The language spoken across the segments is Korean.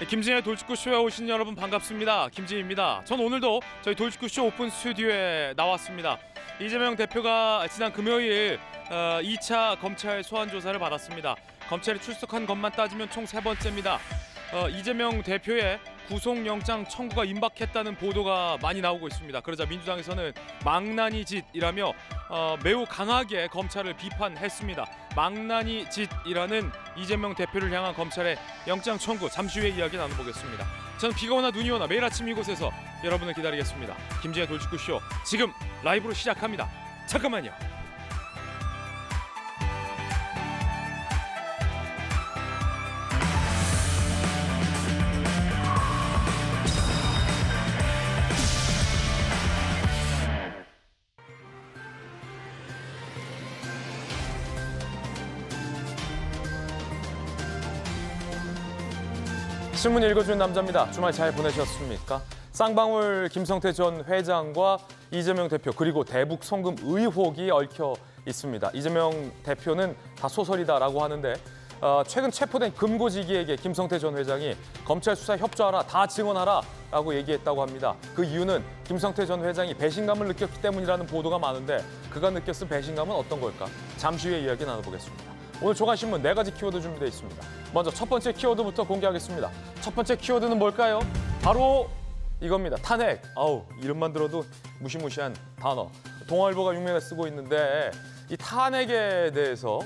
김진의 돌직구쇼에 오신 여러분 반갑습니다. 김진입니다. 전 오늘도 저희 돌직구쇼 오픈 스튜디오에 나왔습니다. 이재명 대표가 지난 금요일 2차 검찰 소환 조사를 받았습니다. 검찰이 출석한 것만 따지면 총 3번째입니다. 이재명 대표의 구속영장 청구가 임박했다는 보도가 많이 나오고 있습니다. 그러자 민주당에서는 망나니 짓이라며 매우 강하게 검찰을 비판했습니다. 망나니 짓이라는 이재명 대표를 향한 검찰의 영장 청구, 잠시 후에 이야기 나눠보겠습니다. 저는 비가 오나 눈이 오나 매일 아침 이곳에서 여러분을 기다리겠습니다. 김진의 돌직구쇼 지금 라이브로 시작합니다. 잠깐만요. 신문 읽어주는 남자입니다. 주말 잘 보내셨습니까? 쌍방울 김성태 전 회장과 이재명 대표 그리고 대북 송금 의혹이 얽혀 있습니다. 이재명 대표는 다 소설이다라고 하는데 최근 체포된 금고지기에게 김성태 전 회장이 검찰 수사에 협조하라, 다 증언하라라고 얘기했다고 합니다. 그 이유는 김성태 전 회장이 배신감을 느꼈기 때문이라는 보도가 많은데 그가 느꼈을 배신감은 어떤 걸까? 잠시 후에 이야기 나눠보겠습니다. 오늘 조간신문 4가지 키워드 준비되어 있습니다. 먼저 첫 번째 키워드부터 공개하겠습니다. 첫 번째 키워드는 뭘까요? 바로 이겁니다. 탄핵. 이름만 들어도 무시무시한 단어. 동아일보가 육면에 쓰고 있는데 이 탄핵에 대해서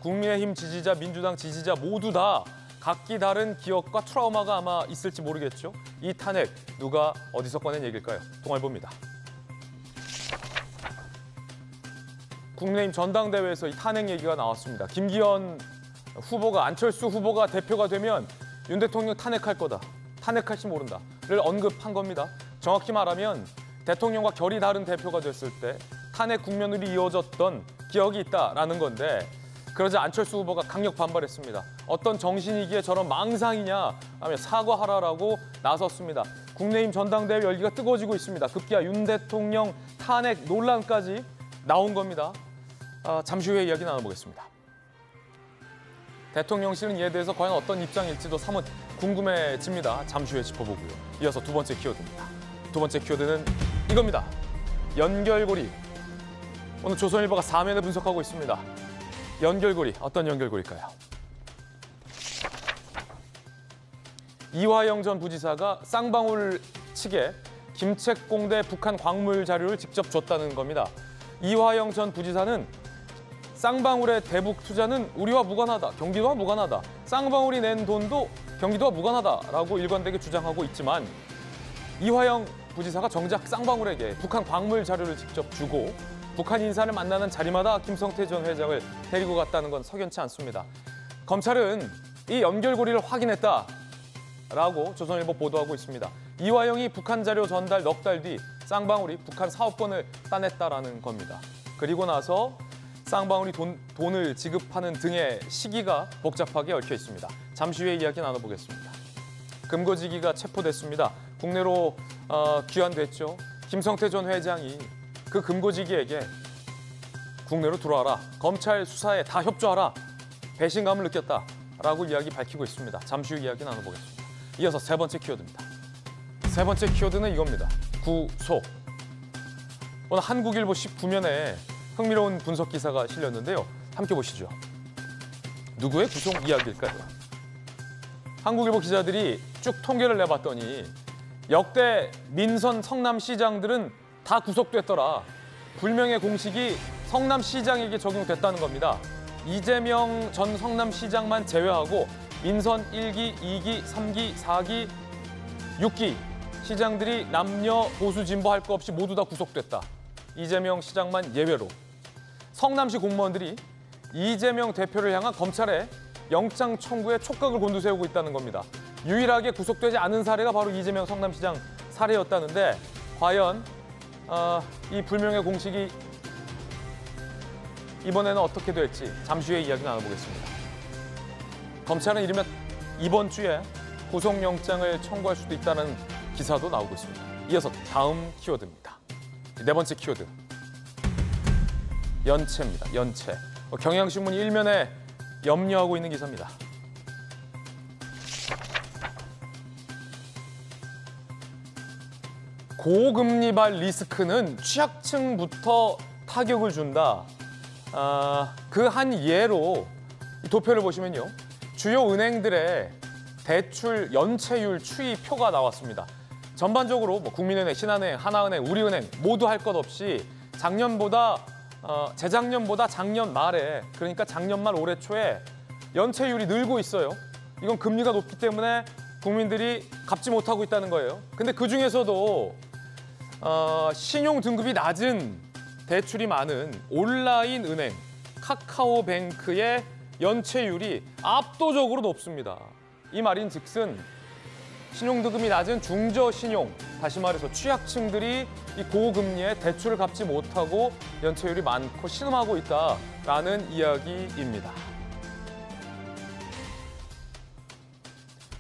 국민의힘 지지자, 민주당 지지자 모두 다 각기 다른 기억과 트라우마가 아마 있을지 모르겠죠. 이 탄핵 누가 어디서 꺼낸 얘기일까요? 동아일보입니다. 국민의힘 전당대회에서 이 탄핵 얘기가 나왔습니다. 김기현 후보가, 안철수 후보가 대표가 되면 윤 대통령 탄핵할 거다, 탄핵할지 모른다를 언급한 겁니다. 정확히 말하면 대통령과 결이 다른 대표가 됐을 때 탄핵 국면으로 이어졌던 기억이 있다라는 건데 그러자 안철수 후보가 강력 반발했습니다. 어떤 정신이기에 저런 망상이냐 하며 사과하라라고 나섰습니다. 국민의힘 전당대회 열기가 뜨거워지고 있습니다. 급기야 윤 대통령 탄핵 논란까지 나온 겁니다. 잠시 후에 이야기 나눠보겠습니다. 대통령실은 이에 대해서 과연 어떤 입장일지도 사뭇 궁금해집니다. 잠시 후에 짚어보고요. 이어서 두 번째 키워드입니다. 두 번째 키워드는 이겁니다. 연결고리. 오늘 조선일보가 4면에 분석하고 있습니다. 연결고리, 어떤 연결고리일까요? 이화영 전 부지사가 쌍방울 측에 김책공대 북한 광물 자료를 직접 줬다는 겁니다. 이화영 전 부지사는 쌍방울의 대북 투자는 우리와 무관하다, 경기도와 무관하다, 쌍방울이 낸 돈도 경기도와 무관하다라고 일관되게 주장하고 있지만 이화영 부지사가 정작 쌍방울에게 북한 광물 자료를 직접 주고 북한 인사를 만나는 자리마다 김성태 전 회장을 데리고 갔다는 건 석연치 않습니다. 검찰은 이 연결고리를 확인했다라고 조선일보 보도하고 있습니다. 이화영이 북한 자료 전달 넉 달 뒤 쌍방울이 북한 사업권을 따냈다라는 겁니다. 그리고 나서 쌍방울이 돈을 지급하는 등의 시기가 복잡하게 얽혀 있습니다. 잠시 후에 이야기 나눠보겠습니다. 금고지기가 체포됐습니다. 국내로 귀환됐죠. 김성태 전 회장이 그 금고지기에게 국내로 들어와라, 검찰 수사에 다 협조하라, 배신감을 느꼈다라고 이야기 밝히고 있습니다. 잠시 후 이야기 나눠보겠습니다. 이어서 세 번째 키워드입니다. 세 번째 키워드는 이겁니다. 구속. 오늘 한국일보 19면에 흥미로운 분석 기사가 실렸는데요. 함께 보시죠. 누구의 구속 이야기일까요? 한국일보 기자들이 쭉 통계를 내봤더니 역대 민선 성남시장들은 다 구속됐더라. 불명예 공식이 성남시장에게 적용됐다는 겁니다. 이재명 전 성남시장만 제외하고 민선 1기, 2기, 3기, 4기, 6기 시장들이 남녀 보수 진보 할 거 없이 모두 다 구속됐다. 이재명 시장만 예외로. 성남시 공무원들이 이재명 대표를 향한 검찰의 영장 청구에 촉각을 곤두세우고 있다는 겁니다. 유일하게 구속되지 않은 사례가 바로 이재명 성남시장 사례였다는데 과연 이 불명예 공식이 이번에는 어떻게 될지 잠시 후에 이야기 나눠보겠습니다. 검찰은 이르면 이번 주에 구속영장을 청구할 수도 있다는 기사도 나오고 있습니다. 이어서 다음 키워드입니다. 네 번째 키워드. 연체입니다. 연체. 경향신문 1면에 염려하고 있는 기사입니다. 고금리발 리스크는 취약층부터 타격을 준다. 그 한 예로 도표를 보시면요. 주요 은행들의 대출 연체율 추이표가 나왔습니다. 전반적으로 국민은행, 신한은행, 하나은행, 우리은행 모두 할 것 없이 재작년보다 작년 말에, 그러니까 작년 말 올해 초에 연체율이 늘고 있어요. 이건 금리가 높기 때문에 국민들이 갚지 못하고 있다는 거예요. 근데 그중에서도 신용 등급이 낮은 대출이 많은 온라인 은행, 카카오뱅크의 연체율이 압도적으로 높습니다. 이 말인즉슨 신용 등급이 낮은 중저신용, 다시 말해서 취약층들이 이 고금리에 대출을 갚지 못하고 연체율이 많고 신음하고 있다라는 이야기입니다.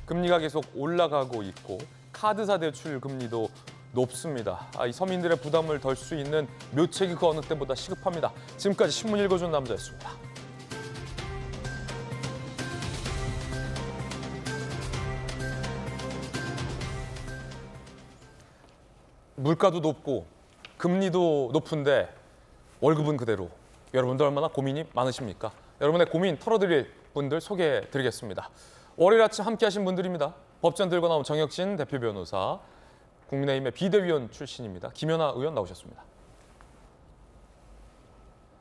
금리가 계속 올라가고 있고 카드사 대출 금리도 높습니다. 이 서민들의 부담을 덜 수 있는 묘책이 그 어느 때보다 시급합니다. 지금까지 신문 읽어준 남자였습니다. 물가도 높고 금리도 높은데 월급은 그대로. 여러분들 얼마나 고민이 많으십니까? 여러분의 고민 털어드릴 분들 소개해드리겠습니다. 월요일 아침 함께하신 분들입니다. 법전 들고 나온 정혁진 대표 변호사, 국민의힘의 비대위원 출신입니다. 김연아 의원 나오셨습니다.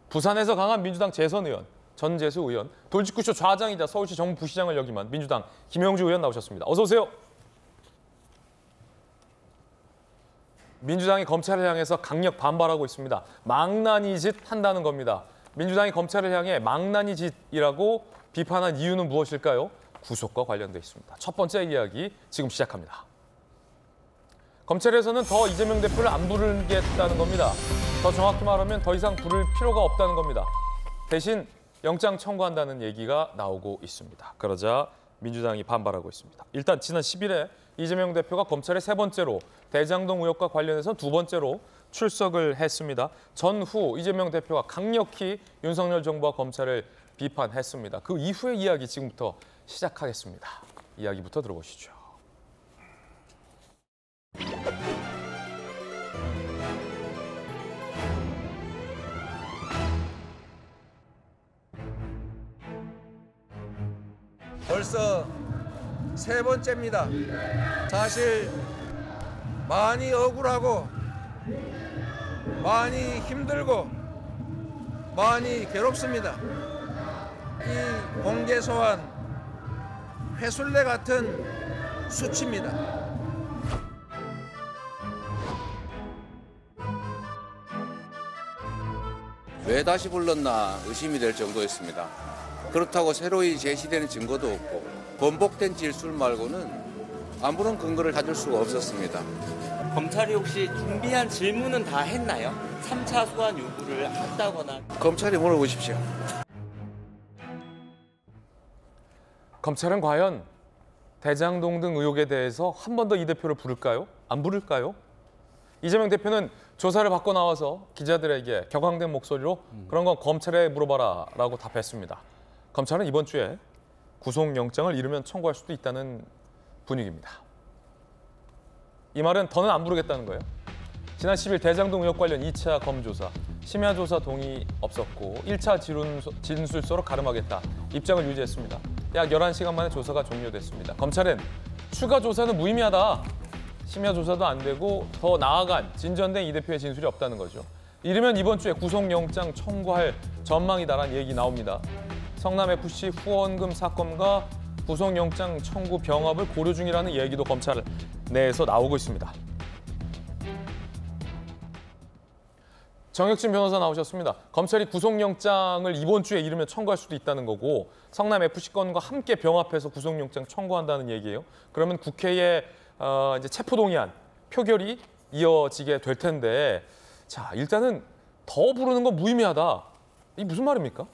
부산에서 강한 민주당 재선 의원, 전재수 의원, 돌직구쇼 좌장이자 서울시 정부부시장을 역임한 민주당 김영주 의원 나오셨습니다. 어서 오세요. 민주당이 검찰을 향해서 강력 반발하고 있습니다. 망나니 짓 한다는 겁니다. 민주당이 검찰을 향해 망나니 짓이라고 비판한 이유는 무엇일까요? 구속과 관련돼 있습니다. 첫 번째 이야기 지금 시작합니다. 검찰에서는 더 이재명 대표를 안 부르겠다는 겁니다. 더 정확히 말하면 더 이상 부를 필요가 없다는 겁니다. 대신 영장 청구한다는 얘기가 나오고 있습니다. 그러자 민주당이 반발하고 있습니다. 일단 지난 10일에 이재명 대표가 검찰에 세 번째로, 대장동 의혹과 관련해서 두 번째로 출석을 했습니다. 전후 이재명 대표가 강력히 윤석열 정부와 검찰을 비판했습니다. 그 이후의 이야기 지금부터 시작하겠습니다. 이야기부터 들어보시죠. 벌써 세 번째입니다. 사실 많이 억울하고 많이 힘들고 많이 괴롭습니다. 이 공개 소환 회술래 같은 수치입니다. 왜 다시 불렀나 의심이 될 정도였습니다. 그렇다고 새로이 제시되는 증거도 없고 번복된 진술 말고는 아무런 근거를 찾을 수가 없었습니다. 검찰이 혹시 준비한 질문은 다 했나요? 3차 소환 요구를 한다거나. 검찰이 물어보십시오. 검찰은 과연 대장동 등 의혹에 대해서 한 번 더 이 대표를 부를까요? 안 부를까요? 이재명 대표는 조사를 받고 나와서 기자들에게 격앙된 목소리로 그런 건 검찰에 물어봐라 라고 답했습니다. 검찰은 이번 주에 구속영장을 이르면 청구할 수도 있다는 분위기입니다. 이 말은 더는 안 부르겠다는 거예요. 지난 10일 대장동 의혹 관련 2차 검조사, 심야조사 동의 없었고 1차 진술서로 가름하겠다 입장을 유지했습니다. 약 11시간 만에 조사가 종료됐습니다. 검찰은 추가 조사는 무의미하다. 심야조사도 안 되고 더 나아간 진전된 이 대표의 진술이 없다는 거죠. 이르면 이번 주에 구속영장 청구할 전망이다라는 얘기 나옵니다. 성남FC 후원금 사건과 구속영장 청구 병합을 고려 중이라는 얘기도 검찰 내에서 나오고 있습니다. 정혁진 변호사 나오셨습니다. 검찰이 구속영장을 이번 주에 이르면 청구할 수도 있다는 거고 성남FC 건과 함께 병합해서 구속영장 청구한다는 얘기예요. 그러면 국회에 이제 체포동의안 표결이 이어지게 될 텐데, 자 일단은 더 부르는 건 무의미하다. 이게 무슨 말입니까?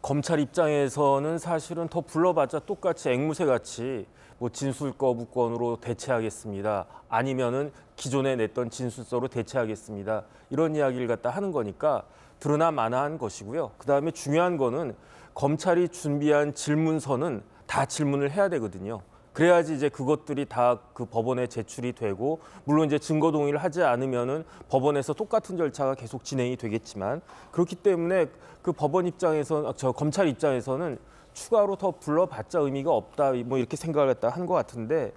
검찰 입장에서는 사실은 더 불러봤자 똑같이 앵무새같이 뭐 진술 거부권으로 대체하겠습니다. 아니면은 기존에 냈던 진술서로 대체하겠습니다. 이런 이야기를 갖다 하는 거니까 드러나 마나한 것이고요. 그다음에 중요한 거는 검찰이 준비한 질문서는 다 질문을 해야 되거든요. 그래야지 이제 그것들이 다 그 법원에 제출이 되고, 물론 이제 증거 동의를 하지 않으면은 법원에서 똑같은 절차가 계속 진행이 되겠지만, 그렇기 때문에 그 법원 입장에서 검찰 입장에서는 추가로 더 불러봤자 의미가 없다, 뭐 이렇게 생각을 갖다 한 것 같은데,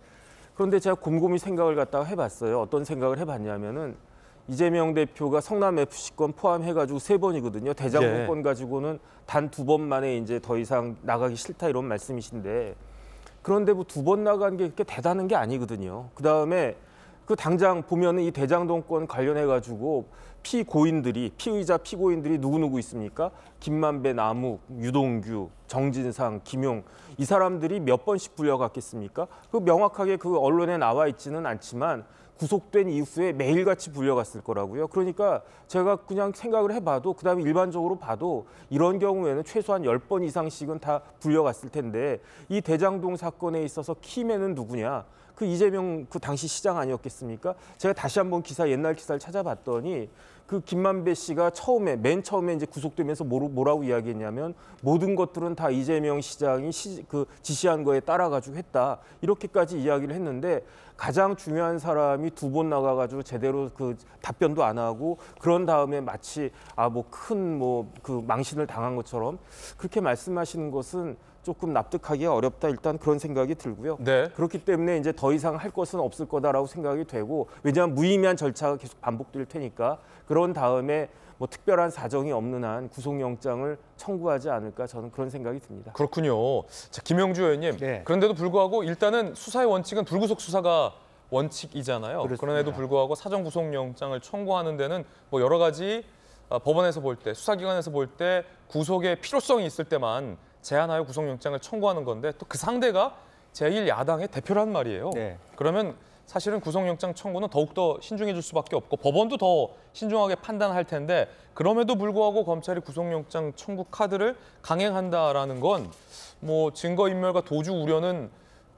그런데 제가 곰곰이 생각을 갖다가 해봤어요. 어떤 생각을 해봤냐면은 이재명 대표가 성남 FC권 포함해가지고 3번이거든요. 대장동권 가지고는 단 2번 만에 이제 더 이상 나가기 싫다 이런 말씀이신데, 그런데 뭐 2번 나간 게 그렇게 대단한 게 아니거든요. 그 다음에 그 당장 보면은 이 대장동권 관련해가지고 피의자 피고인들이 누구 있습니까? 김만배, 남욱, 유동규, 정진상, 김용, 이 사람들이 몇 번씩 불려갔겠습니까? 그 명확하게 그 언론에 나와 있지는 않지만 구속된 이후에 매일같이 불려갔을 거라고요. 그러니까 제가 그냥 생각을 해봐도, 그다음에 일반적으로 봐도 이런 경우에는 최소한 10번 이상씩은 다 불려갔을 텐데, 이 대장동 사건에 있어서 키맨은 누구냐? 그 이재명 그 당시 시장 아니었겠습니까? 제가 다시 한번 옛날 기사를 찾아봤더니 그 김만배 씨가 맨 처음에 이제 구속되면서 뭐라고 이야기했냐면, 모든 것들은 다 이재명 시장이 지시한 거에 따라가지고 했다, 이렇게까지 이야기를 했는데, 가장 중요한 사람이 2번 나가가지고 제대로 그 답변도 안 하고, 그런 다음에 마치 큰 그 망신을 당한 것처럼 그렇게 말씀하시는 것은 조금 납득하기가 어렵다, 일단 그런 생각이 들고요. 네. 그렇기 때문에 이제 더 이상 할 것은 없을 거다라고 생각이 되고, 왜냐하면 무의미한 절차가 계속 반복될 테니까, 그런 다음에 뭐 특별한 사정이 없는 한 구속영장을 청구하지 않을까, 저는 그런 생각이 듭니다. 그렇군요. 자, 김영주 의원님. 네. 그런데도 불구하고 일단은 수사의 원칙은 불구속 수사가 원칙이잖아요. 그렇습니다. 그런데도 불구하고 사전 구속영장을 청구하는 데는 뭐 여러 가지 법원에서 볼 때, 수사기관에서 볼 때 구속의 필요성이 있을 때만 제한하여 구속영장을 청구하는 건데, 또 그 상대가 제1야당의 대표란 말이에요. 네. 그러면 사실은 구속영장 청구는 더욱더 신중해질 수밖에 없고, 법원도 더 신중하게 판단할 텐데, 그럼에도 불구하고 검찰이 구속영장 청구 카드를 강행한다라는 건 뭐 증거인멸과 도주 우려는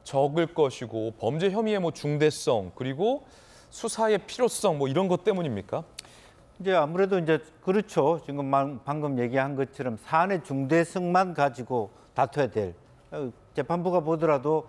적을 것이고, 범죄 혐의의 뭐 중대성, 그리고 수사의 필요성, 뭐 이런 것 때문입니까? 이제 아무래도 이제 그렇죠. 지금 방금 얘기한 것처럼 사안의 중대성만 가지고 다퉈야 될, 재판부가 보더라도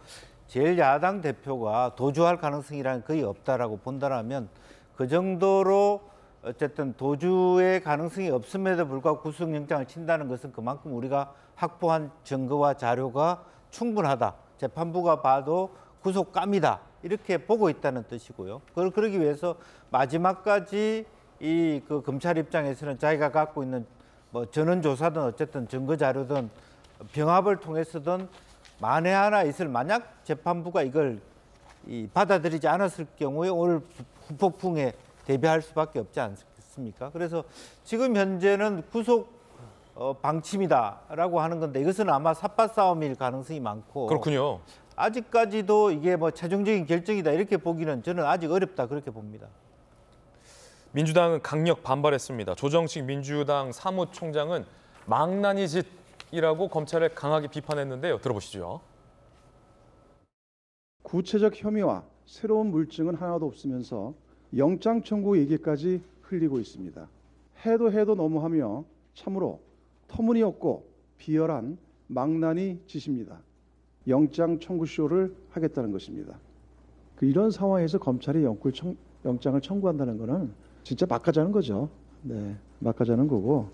제1야당 대표가 도주할 가능성이라는 거의 없다라고 본다라면, 그 정도로 어쨌든 도주의 가능성이 없음에도 불구하고 구속영장을 친다는 것은 그만큼 우리가 확보한 증거와 자료가 충분하다, 재판부가 봐도 구속감이다, 이렇게 보고 있다는 뜻이고요. 그러기 위해서 마지막까지 그 검찰 입장에서는 자기가 갖고 있는 뭐 전원 조사든 어쨌든 증거 자료든 병합을 통해서든 만에 하나 만약 재판부가 이걸 받아들이지 않았을 경우에 오늘 후폭풍에 대비할 수밖에 없지 않습니까? 그래서 지금 현재는 구속 방침이다라고 하는 건데, 이것은 아마 삿바 싸움일 가능성이 많고, 그렇군요. 아직까지도 이게 뭐 최종적인 결정이다 이렇게 보기는 저는 아직 어렵다, 그렇게 봅니다. 민주당은 강력 반발했습니다. 조정식 민주당 사무총장은 망나니 짓이라고 검찰을 강하게 비판했는데요. 들어보시죠. 구체적 혐의와 새로운 물증은 하나도 없으면서 영장 청구 얘기까지 흘리고 있습니다. 해도 너무하며 참으로 터무니없고 비열한 망나니 짓입니다. 영장 청구 쇼를 하겠다는 것입니다. 이런 상황에서 검찰이 영장을 청구한다는 것은 진짜 막 가자는 거죠. 네, 막 가자는 거고.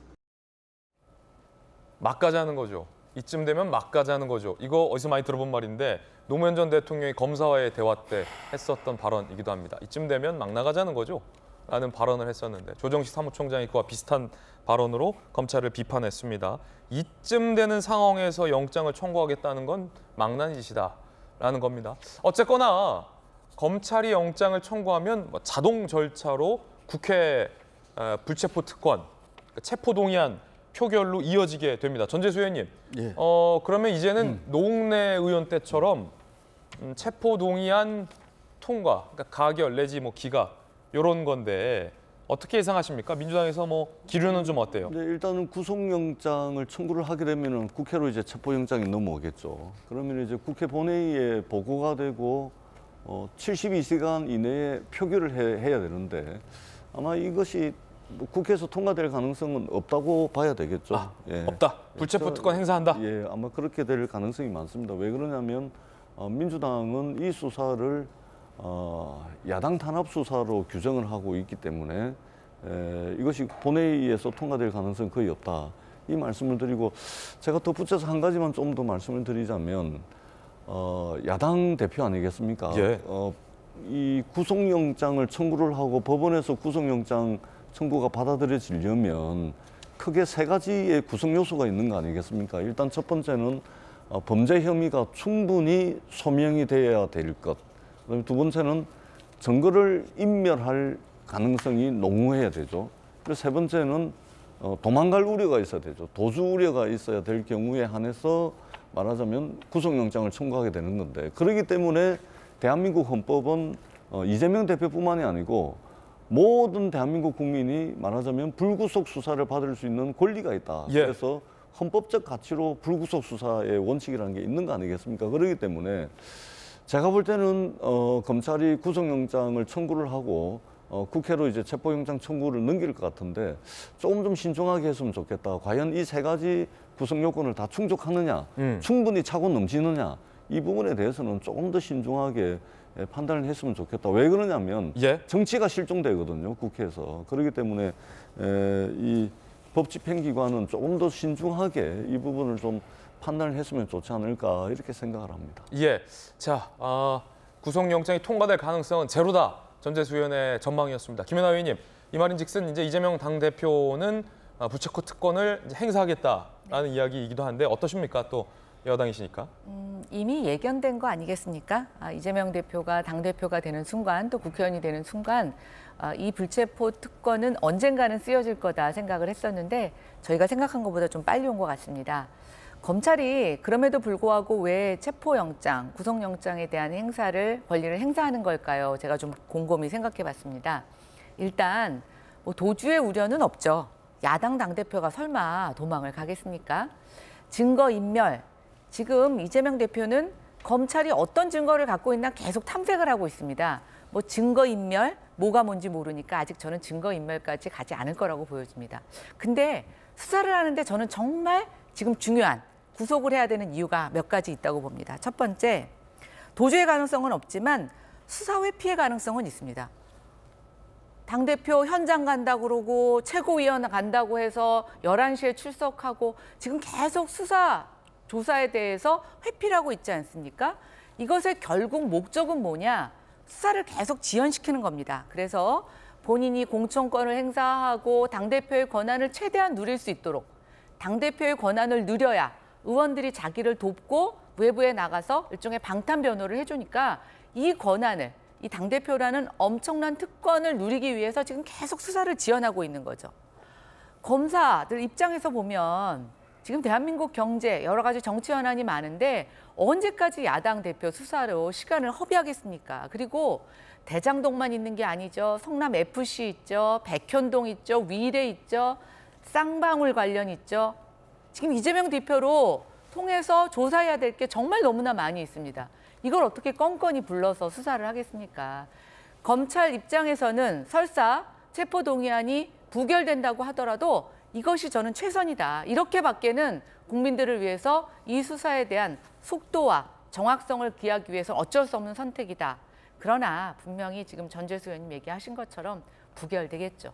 막 가자는 거죠. 이쯤 되면 막 가자는 거죠. 이거 어디서 많이 들어본 말인데, 노무현 전 대통령이 검사와의 대화 때 했었던 발언이기도 합니다. 이쯤 되면 막 나가자는 거죠, 라는 발언을 했었는데, 조정식 사무총장이 그와 비슷한 발언으로 검찰을 비판했습니다. 이쯤 되는 상황에서 영장을 청구하겠다는 건 망나니 짓이다라는 겁니다. 어쨌거나 검찰이 영장을 청구하면 자동 절차로 국회 불체포 특권, 체포동의안 표결로 이어지게 됩니다. 전재수 의원님, 예. 그러면 이제는 노웅래 의원 때처럼 체포동의안 통과, 그러니까 가결 내지 뭐 기각 이런 건데, 어떻게 예상하십니까? 민주당에서 뭐 기류는 좀 어때요? 네, 일단은 구속영장을 청구를 하게 되면은 국회로 이제 체포영장이 넘어오겠죠. 그러면 이제 국회 본회의에 보고가 되고 72시간 이내에 표결을 해야 되는데, 아마 이것이 뭐 국회에서 통과될 가능성은 없다고 봐야 되겠죠. 없다. 불체포 특권 행사한다. 예, 아마 그렇게 될 가능성이 많습니다. 왜 그러냐면 민주당은 이 수사를 야당 탄압 수사로 규정을 하고 있기 때문에 이것이 본회의에서 통과될 가능성은 거의 없다. 이 말씀을 드리고 제가 덧붙여서 한 가지만 좀 더 말씀을 드리자면 야당 대표 아니겠습니까? 예. 이 구속영장을 청구를 하고 법원에서 구속영장 청구가 받아들여지려면 크게 세 가지의 구성 요소가 있는 거 아니겠습니까? 일단 첫 번째는 범죄 혐의가 충분히 소명이 돼야 될 것. 그다음에 두 번째는 증거를 인멸할 가능성이 농후해야 되죠. 그리고 세 번째는 도망갈 우려가 있어야 되죠. 도주 우려가 있어야 될 경우에 한해서 말하자면 구속영장을 청구하게 되는 건데, 그렇기 때문에 대한민국 헌법은 이재명 대표뿐만이 아니고 모든 대한민국 국민이 말하자면 불구속 수사를 받을 수 있는 권리가 있다. 예. 그래서 헌법적 가치로 불구속 수사의 원칙이라는 게 있는 거 아니겠습니까? 그렇기 때문에 제가 볼 때는 검찰이 구속영장을 청구를 하고 국회로 이제 체포영장 청구를 넘길 것 같은데 조금 좀 신중하게 했으면 좋겠다. 과연 이 세 가지 구성 요건을 다 충족하느냐, 충분히 차고 넘치느냐, 이 부분에 대해서는 조금 더 신중하게 판단을 했으면 좋겠다. 왜 그러냐면 예. 정치가 실종되거든요, 국회에서. 그렇기 때문에 이 법집행기관은 조금 더 신중하게 이 부분을 좀 판단을 했으면 좋지 않을까 이렇게 생각을 합니다. 예. 자, 구속영장이 통과될 가능성은 제로다. 전재수 의원의 전망이었습니다. 김연아 의원님, 이 말인즉슨 이제 이재명 당대표는 부채코 특권을 이제 행사하겠다라는 이야기이기도 한데 어떠십니까? 또 여당이시니까. 이미 예견된 거 아니겠습니까? 이재명 대표가 당대표가 되는 순간, 또 국회의원이 되는 순간 이 불체포 특권은 언젠가는 쓰여질 거다 생각을 했었는데 저희가 생각한 것보다 좀 빨리 온 것 같습니다. 검찰이 그럼에도 불구하고 왜 체포영장, 구속영장에 대한 권리를 행사하는 걸까요? 제가 좀 곰곰이 생각해 봤습니다. 일단 뭐 도주의 우려는 없죠. 야당 당대표가 설마 도망을 가겠습니까? 증거인멸. 지금 이재명 대표는 검찰이 어떤 증거를 갖고 있나 계속 탐색을 하고 있습니다. 뭐 증거인멸, 뭐가 뭔지 모르니까 아직 저는 증거인멸까지 가지 않을 거라고 보여집니다. 근데 수사를 하는데 저는 정말 지금 중요한 구속을 해야 되는 이유가 몇 가지 있다고 봅니다. 첫 번째, 도주의 가능성은 없지만 수사 회피의 가능성은 있습니다. 당대표 현장 간다고 그러고 최고위원 간다고 해서 11시에 출석하고 지금 계속 조사에 대해서 회피를 하고 있지 않습니까? 이것의 결국 목적은 뭐냐? 수사를 계속 지연시키는 겁니다. 그래서 본인이 공천권을 행사하고 당대표의 권한을 최대한 누릴 수 있도록 당대표의 권한을 누려야 의원들이 자기를 돕고 외부에 나가서 일종의 방탄 변호를 해주니까 이 권한을, 이 당대표라는 엄청난 특권을 누리기 위해서 지금 계속 수사를 지연하고 있는 거죠. 검사들 입장에서 보면 지금 대한민국 경제, 여러 가지 정치 현안이 많은데 언제까지 야당 대표 수사로 시간을 허비하겠습니까? 그리고 대장동만 있는 게 아니죠. 성남 FC 있죠. 백현동 있죠. 위례 있죠. 쌍방울 관련 있죠. 지금 이재명 대표로 통해서 조사해야 될 게 정말 너무나 많이 있습니다. 이걸 어떻게 껌껌이 불러서 수사를 하겠습니까? 검찰 입장에서는 설사 체포동의안이 부결된다고 하더라도 이것이 저는 최선이다. 이렇게밖에는 국민들을 위해서 이 수사에 대한 속도와 정확성을 기하기 위해서 어쩔 수 없는 선택이다. 그러나 분명히 지금 전재수 의원님 얘기하신 것처럼 부결되겠죠.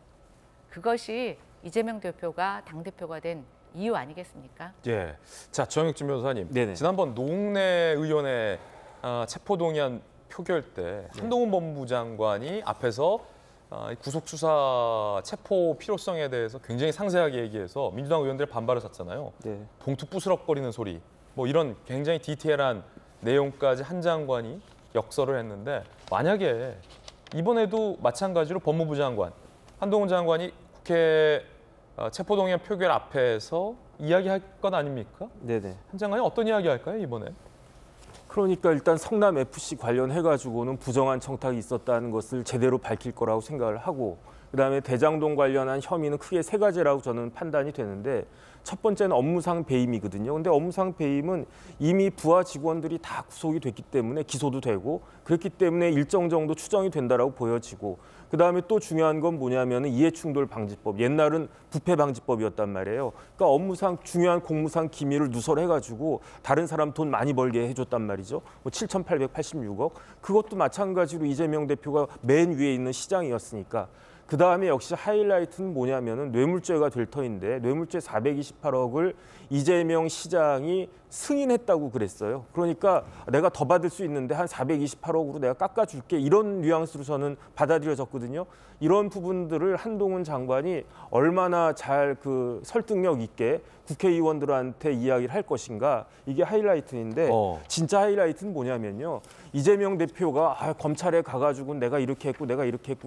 그것이 이재명 대표가 당대표가 된 이유 아니겠습니까? 예. 자, 정혁진 변호사님. 네네. 지난번 노웅래 의원의 체포동의안 표결 때 한동훈 법무부 장관이 앞에서 구속수사 체포 필요성에 대해서 굉장히 상세하게 얘기해서 민주당 의원들 반발을 샀잖아요. 네. 봉투 부스럭거리는 소리, 뭐 이런 굉장히 디테일한 내용까지 한 장관이 역설을 했는데 만약에 이번에도 마찬가지로 법무부 장관, 한동훈 장관이 국회 체포동의안 표결 앞에서 이야기할 건 아닙니까? 네네. 한 장관이 어떤 이야기 할까요, 이번에? 그러니까 일단 성남 FC 관련해가지고는 부정한 청탁이 있었다는 것을 제대로 밝힐 거라고 생각을 하고 그다음에 대장동 관련한 혐의는 크게 세 가지라고 저는 판단이 되는데 첫 번째는 업무상 배임이거든요. 근데 업무상 배임은 이미 부하 직원들이 다 구속이 됐기 때문에 기소도 되고 그렇기 때문에 일정 정도 추정이 된다라고 보여지고 그다음에 또 중요한 건 뭐냐면 이해충돌 방지법. 옛날은 부패 방지법이었단 말이에요. 그러니까 업무상 중요한 공무상 기밀을 누설해가지고 다른 사람 돈 많이 벌게 해줬단 말이죠. 뭐 7,886억. 그것도 마찬가지로 이재명 대표가 맨 위에 있는 시장이었으니까. 그다음에 역시 하이라이트는 뭐냐면은 뇌물죄가 될 터인데 뇌물죄 428억을 이재명 시장이 승인했다고 그랬어요. 그러니까 내가 더 받을 수 있는데 한 428억으로 내가 깎아줄게 이런 뉘앙스로 저는 받아들여졌거든요. 이런 부분들을 한동훈 장관이 얼마나 잘 그 설득력 있게 국회의원들한테 이야기를 할 것인가 이게 하이라이트인데 진짜 하이라이트는 뭐냐면요. 이재명 대표가 검찰에 가가지고 내가 이렇게 했고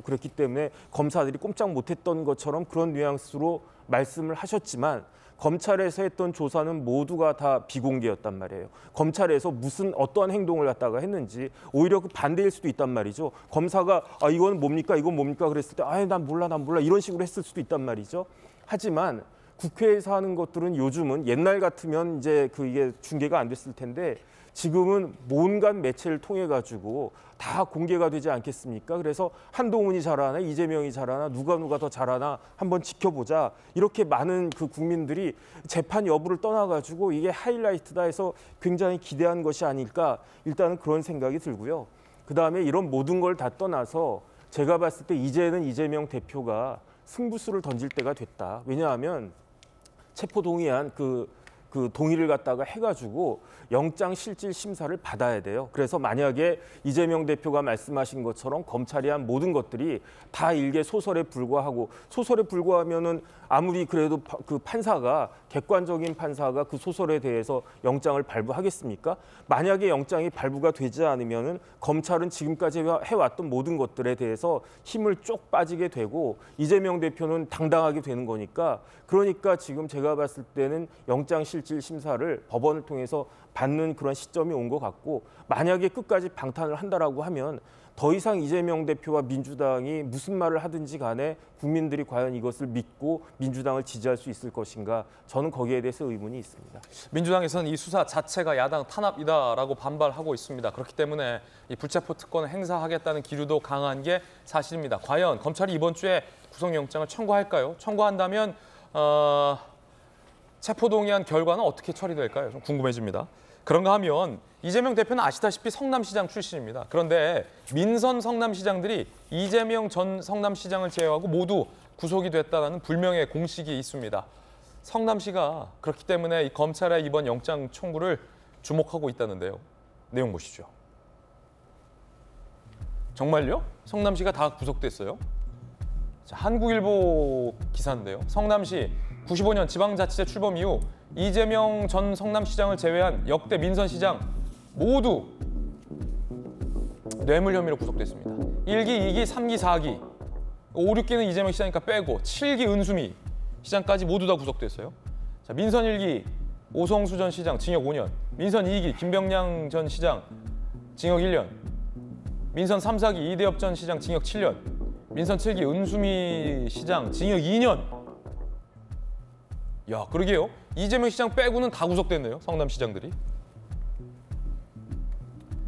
그랬기 때문에 검사들이 꼼짝 못했던 것처럼 그런 뉘앙스로 말씀을 하셨지만 검찰에서 했던 조사는 모두가 다 비공개였단 말이에요. 검찰에서 무슨 어떠한 행동을 갖다가 했는지 오히려 그 반대일 수도 있단 말이죠. 검사가 이건 뭡니까 그랬을 때 난 몰라 이런 식으로 했을 수도 있단 말이죠. 하지만 국회에서 하는 것들은 요즘은 옛날 같으면 이제 이게 중계가 안 됐을 텐데 지금은 온갖 매체를 통해 가지고 다 공개가 되지 않겠습니까? 그래서 한동훈이 잘하나 이재명이 잘하나 누가 더 잘하나 한번 지켜보자. 이렇게 많은 그 국민들이 재판 여부를 떠나 가지고 이게 하이라이트다 해서 굉장히 기대한 것이 아닐까 일단은 그런 생각이 들고요. 그다음에 이런 모든 걸 다 떠나서 제가 봤을 때 이제는 이재명 대표가 승부수를 던질 때가 됐다. 왜냐하면 체포동의안 그 동의를 갖다가 해가지고 영장실질 심사를 받아야 돼요. 그래서 만약에 이재명 대표가 말씀하신 것처럼 검찰이 한 모든 것들이 다 일개 소설에 불과하고 소설에 불과하면은 아무리 그래도 그 판사가 객관적인 판사가 그 소설에 대해서 영장을 발부하겠습니까? 만약에 영장이 발부가 되지 않으면은 검찰은 지금까지 해왔던 모든 것들에 대해서 힘을 쪽 빠지게 되고 이재명 대표는 당당하게 되는 거니까 그러니까 지금 제가 봤을 때는 영장실질 심사를 법원을 통해서 받는 그런 시점이 온 것 같고 만약에 끝까지 방탄을 한다라고 하면 더 이상 이재명 대표와 민주당이 무슨 말을 하든지 간에 국민들이 과연 이것을 믿고 민주당을 지지할 수 있을 것인가 저는 거기에 대해서 의문이 있습니다. 민주당에서는 이 수사 자체가 야당 탄압이다라고 반발하고 있습니다. 그렇기 때문에 이 불체포 특권을 행사하겠다는 기류도 강한 게 사실입니다. 과연 검찰이 이번 주에 구속영장을 청구할까요? 청구한다면 체포동의안 결과는 어떻게 처리될까요? 좀 궁금해집니다. 그런가 하면 이재명 대표는 아시다시피 성남시장 출신입니다. 그런데 민선 성남시장들이 이재명 전 성남시장을 제외하고 모두 구속이 됐다는 불명예 공식이 있습니다. 성남시가 그렇기 때문에 이 검찰의 이번 영장 청구를 주목하고 있다는데요. 내용 보시죠. 정말요? 성남시가 다 구속됐어요? 자, 한국일보 기사인데요. 성남시 95년 지방자치제 출범 이후 이재명 전 성남시장을 제외한 역대 민선시장 모두 뇌물 혐의로 구속됐습니다. 1기, 2기, 3기, 4기, 5, 6기는 이재명 시장이니까 빼고 7기 은수미 시장까지 모두 다 구속됐어요. 자, 민선 1기 오성수 전 시장 징역 5년, 민선 2기 김병량 전 시장 징역 1년, 민선 3, 4기 이대엽 전 시장 징역 7년, 민선 7기 은수미 시장 징역 2년. 야, 그러게요. 이재명 시장 빼고는 다 구속됐네요. 성남시장들이.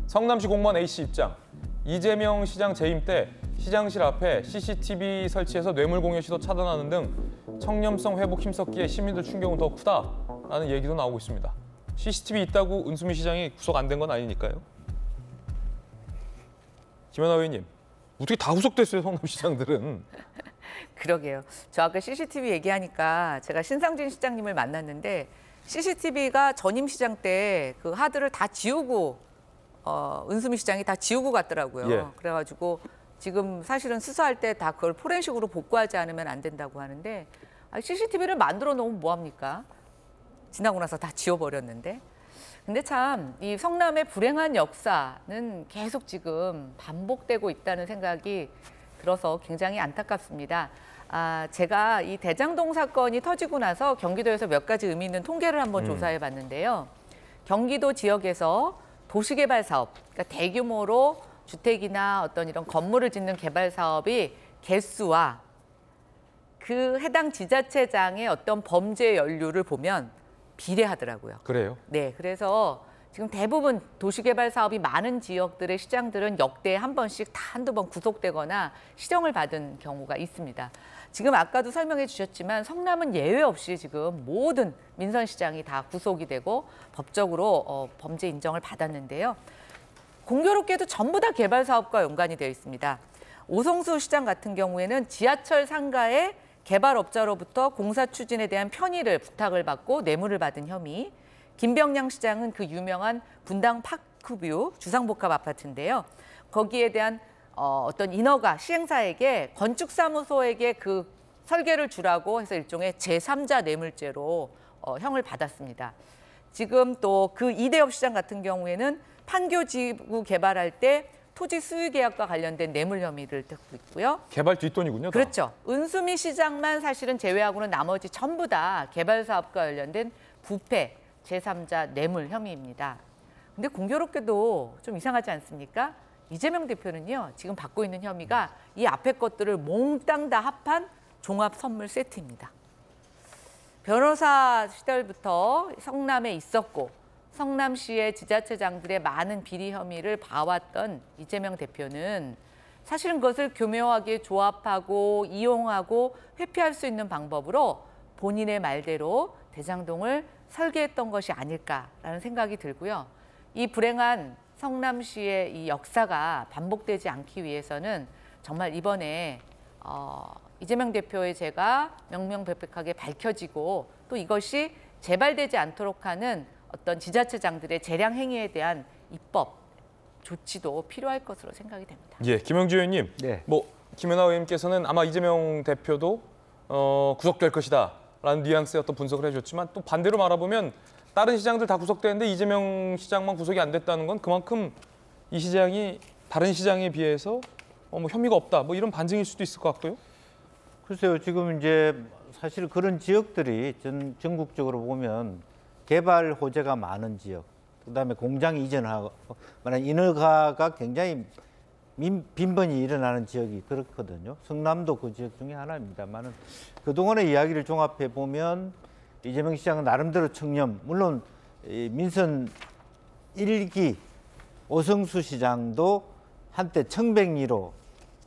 성남시 공무원 A씨 입장. 이재명 시장 재임 때 시장실 앞에 CCTV 설치해서 뇌물 공여 시도 차단하는 등 청렴성 회복 힘썼기에 시민들 충격은 더 크다라는 얘기도 나오고 있습니다. CCTV 있다고 은수미 시장이 구속 안 된 건 아니니까요. 김연아 의원님, 어떻게 다 구속됐어요, 성남시장들은? 그러게요. 저 아까 CCTV 얘기하니까 제가 신상진 시장님을 만났는데 CCTV가 전임 시장 때 그 하드를 다 지우고 은수미 시장이 다 지우고 갔더라고요. 예. 그래가지고 지금 사실은 수사할 때 다 그걸 포렌식으로 복구하지 않으면 안 된다고 하는데 CCTV를 만들어 놓으면 뭐합니까? 지나고 나서 다 지워버렸는데. 근데 참 이 성남의 불행한 역사는 계속 지금 반복되고 있다는 생각이 들어서 굉장히 안타깝습니다. 제가 이 대장동 사건이 터지고 나서 경기도에서 몇 가지 의미 있는 통계를 한번 조사해 봤는데요. 경기도 지역에서 도시개발 사업, 그러니까 대규모로 주택이나 어떤 이런 건물을 짓는 개발 사업이 개수와 그 해당 지자체장의 어떤 범죄 연루를 보면 비례하더라고요. 그래요? 네, 그래서 지금 대부분 도시개발 사업이 많은 지역들의 시장들은 역대 한 번씩 다 한두 번 구속되거나 시정을 받은 경우가 있습니다. 지금 아까도 설명해 주셨지만 성남은 예외 없이 지금 모든 민선시장이 다 구속이 되고 법적으로 범죄 인정을 받았는데요. 공교롭게도 전부 다 개발 사업과 연관이 되어 있습니다. 오성수 시장 같은 경우에는 지하철 상가의 개발업자로부터 공사 추진에 대한 편의를 부탁을 받고 뇌물을 받은 혐의, 김병량 시장은 그 유명한 분당 파크뷰 주상복합 아파트인데요. 거기에 대한 어떤 인허가 시행사에게 건축사무소에게 그 설계를 주라고 해서 일종의 제3자 뇌물죄로 형을 받았습니다. 지금 또 그 이대엽 시장 같은 경우에는 판교지구 개발할 때 토지 수유 계약과 관련된 뇌물 혐의를 듣고 있고요. 개발 뒷돈이군요. 다. 그렇죠. 은수미 시장만 사실은 제외하고는 나머지 전부 다 개발 사업과 관련된 부패, 제3자 뇌물 혐의입니다. 근데 공교롭게도 좀 이상하지 않습니까? 이재명 대표는요, 지금 받고 있는 혐의가 이 앞에 것들을 몽땅 다 합한 종합 선물 세트입니다. 변호사 시절부터 성남에 있었고 성남시의 지자체장들의 많은 비리 혐의를 봐왔던 이재명 대표는 사실은 그것을 교묘하게 조합하고 이용하고 회피할 수 있는 방법으로 본인의 말대로 대장동을 설계했던 것이 아닐까라는 생각이 들고요. 이 불행한 성남시의 이 역사가 반복되지 않기 위해서는 정말 이번에 이재명 대표의 죄가 명명백백하게 밝혀지고 또 이것이 재발되지 않도록 하는 어떤 지자체장들의 재량 행위에 대한 입법 조치도 필요할 것으로 생각이 됩니다. 예, 김영주 의원님, 네. 김연아 의원님께서는 아마 이재명 대표도 구속될 것이다라는 뉘앙스의 어떤 분석을 해줬지만 또 반대로 말아보면 다른 시장들 다 구속되는데 이재명 시장만 구속이 안 됐다는 건 그만큼 이 시장이 다른 시장에 비해서 혐의가 없다, 이런 반증일 수도 있을 것 같고요. 글쎄요, 지금 이제 사실 그런 지역들이 전국적으로 보면 개발 호재가 많은 지역, 그다음에 공장 이전하고 만약 인허가가 굉장히 빈번히 일어나는 지역이 그렇거든요. 성남도 그 지역 중에 하나입니다만은 그동안의 이야기를 종합해 보면 이재명 시장은 나름대로 청렴, 물론 민선 1기 오성수 시장도 한때 청백리로